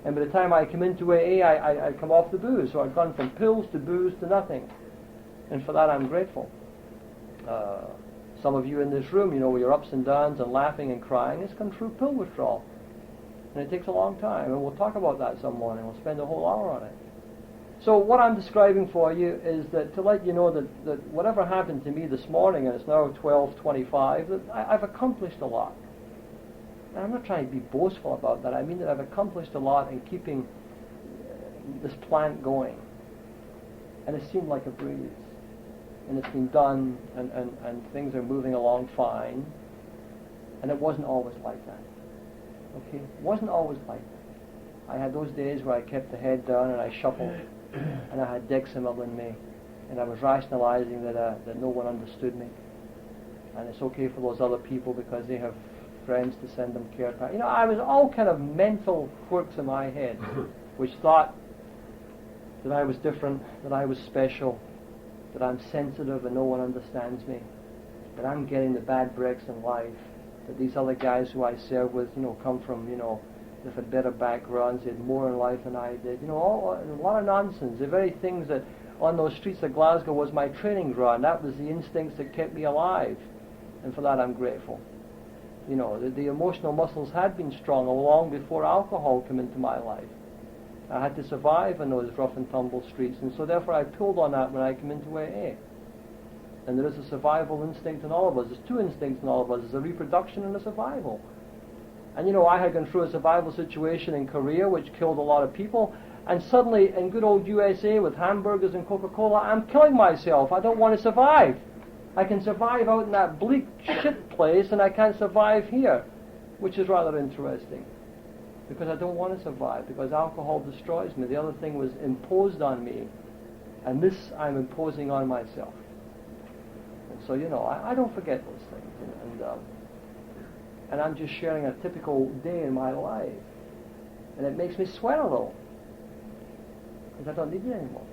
And by the time I come into AA, I come off the booze. So I've gone from pills to booze to nothing. And for that I'm grateful. Some of you in this room, you know, your ups and downs and laughing and crying, it's come through pill withdrawal. And it takes a long time, and we'll talk about that some morning. We'll spend a whole hour on it. So what I'm describing for you is that to let you know that whatever happened to me this morning, and it's now 12:25, that I've accomplished a lot. And I'm not trying to be boastful about that. I mean that I've accomplished a lot in keeping this plant going. And it seemed like a breeze. And it's been done, and things are moving along fine. And it wasn't always like that. Okay? It wasn't always like that. I had those days where I kept the head down and I shuffled, and I had Dexamyl in me, and I was rationalizing that no one understood me, and it's okay for those other people because they have friends to send them care packages. You know, I was all kind of mental quirks in my head, which thought that I was different, that I was special, that I'm sensitive and no one understands me, that I'm getting the bad breaks in life, that these other guys who I serve with, you know, come from, you know, they've had better backgrounds, they had more in life than I did. You know, a lot of nonsense. The very things that on those streets of Glasgow was my training ground. That was the instincts that kept me alive. And for that I'm grateful. You know, the emotional muscles had been strong long before alcohol came into my life. I had to survive in those rough and tumble streets, and so therefore I pulled on that when I came into AA. And there is a survival instinct in all of us. There's two instincts in all of us. There's a reproduction and a survival. And you know, I had gone through a survival situation in Korea which killed a lot of people, and suddenly in good old USA with hamburgers and Coca-Cola, I'm killing myself. I don't want to survive. I can survive out in that bleak shit place, and I can't survive here, which is rather interesting, because I don't want to survive, because alcohol destroys me. The other thing was imposed on me, and this I'm imposing on myself. And so, you know, I don't forget those things, and I'm just sharing a typical day in my life, and it makes me sweat a little, because I don't need it anymore.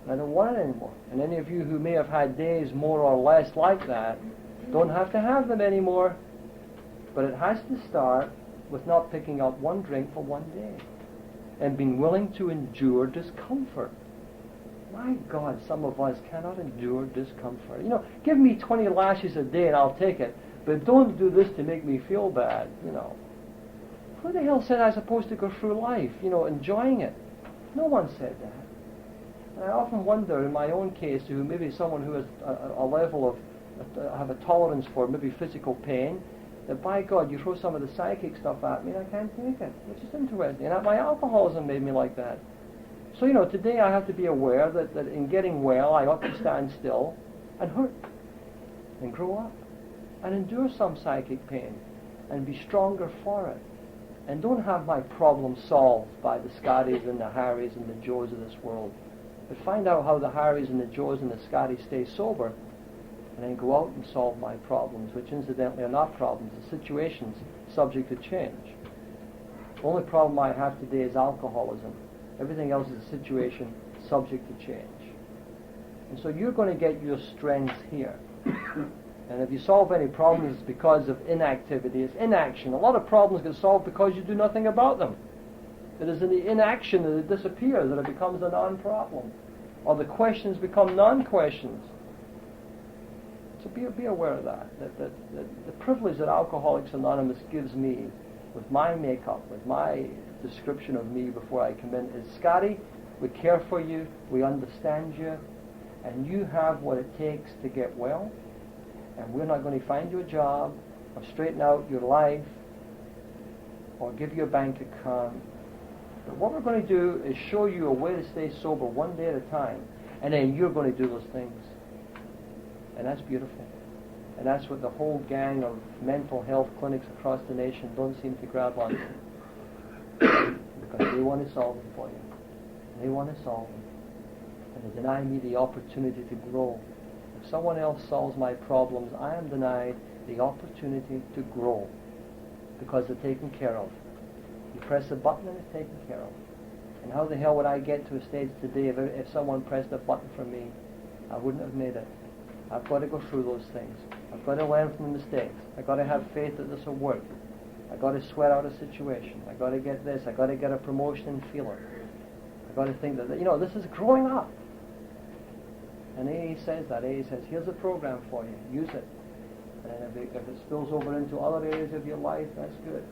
I don't want it anymore. And any of you who may have had days more or less like that don't have to have them anymore. But it has to start with not picking up one drink for one day and being willing to endure discomfort. My God, some of us cannot endure discomfort. You know, give me 20 lashes a day and I'll take it, but don't do this to make me feel bad, you know. Who the hell said I was supposed to go through life, you know, enjoying it? No one said that. And I often wonder, in my own case, who maybe someone who has a level of, have a tolerance for maybe physical pain, that by God, you throw some of the psychic stuff at me and I can't take it, which is interesting. And my alcoholism made me like that. So, you know, today I have to be aware that in getting well, I ought to stand still and hurt and grow up and endure some psychic pain and be stronger for it. And don't have my problem solved by the Scottys and the Harrys and the Joes of this world. But find out how the Harrys and the Joes and the Scotties stay sober, and then go out and solve my problems, which incidentally are not problems, they're situations subject to change. The only problem I have today is alcoholism. Everything else is a situation subject to change. And so you're going to get your strength here. And if you solve any problems because of inactivity, it's inaction. A lot of problems get solved because you do nothing about them. It is in the inaction that it disappears, that it becomes a non-problem. Or the questions become non-questions. So be aware of that. The privilege that Alcoholics Anonymous gives me with my makeup, with my description of me before I come in is, Scotty, we care for you, we understand you, and you have what it takes to get well, and we're not going to find you a job or straighten out your life or give you a bank account. But what we're going to do is show you a way to stay sober one day at a time, and then you're going to do those things. And that's beautiful. And that's what the whole gang of mental health clinics across the nation don't seem to grab onto. Because they want to solve them for you. They want to solve them. And they deny me the opportunity to grow. If someone else solves my problems, I am denied the opportunity to grow. Because they're taken care of. You press a button and it's taken care of. And how the hell would I get to a stage today if someone pressed a button for me? I wouldn't have made it. I've got to go through those things. I've got to learn from the mistakes. I've got to have faith that this will work. I've got to sweat out a situation. I've got to get this. I've got to get a promotion and feel it. I've got to think that, this is growing up. And AA says that. AA says, here's a program for you. Use it. And if it spills over into other areas of your life, that's good.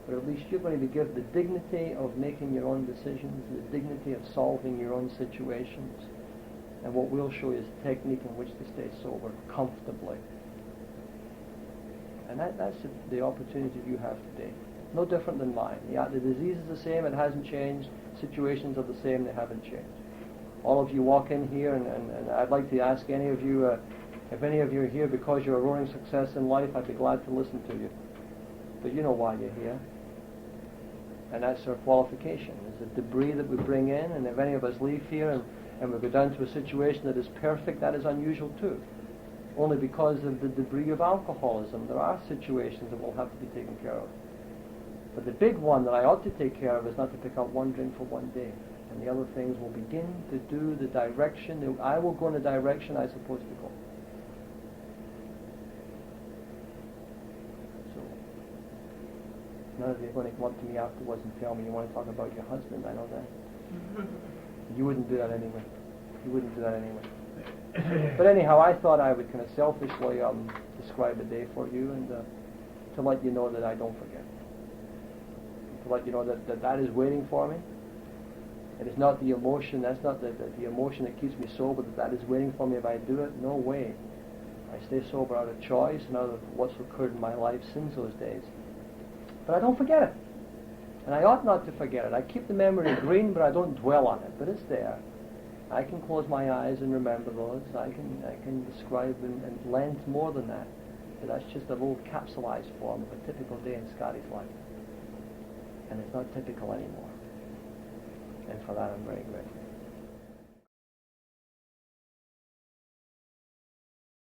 But at least you're going to be given the dignity of making your own decisions, the dignity of solving your own situations. And what we'll show you is a technique in which to stay sober comfortably. And that's the opportunity you have today. No different than mine. The disease is the same, it hasn't changed. Situations are the same, they haven't changed. All of you walk in here, and I'd like to ask any of you, if any of you are here because you're a roaring success in life, I'd be glad to listen to you. But you know why you're here. And that's our qualification. It's the debris that we bring in, and if any of us leave here and we go down to a situation that is perfect, that is unusual too. Only because of the debris of alcoholism, there are situations that will have to be taken care of. But the big one that I ought to take care of is not to pick up one drink for one day. And the other things will begin to do the direction, I will go in the direction I'm supposed to go. So, none of you are going to come up to me afterwards and tell me you want to talk about your husband, I know that. You wouldn't do that anyway. You wouldn't do that anyway. But anyhow, I thought I would kind of selfishly describe a day for you and to let you know that I don't forget. To let you know that is waiting for me. It is not the emotion, that's not the emotion that keeps me sober, that is waiting for me if I do it. No way. I stay sober out of choice and out of what's occurred in my life since those days. But I don't forget it. And I ought not to forget it. I keep the memory green, but I don't dwell on it. But it's there. I can close my eyes and remember those. I can describe and lend more than that. But that's just a little capsulized form of a typical day in Scotty's life. And it's not typical anymore. And for that I'm very grateful.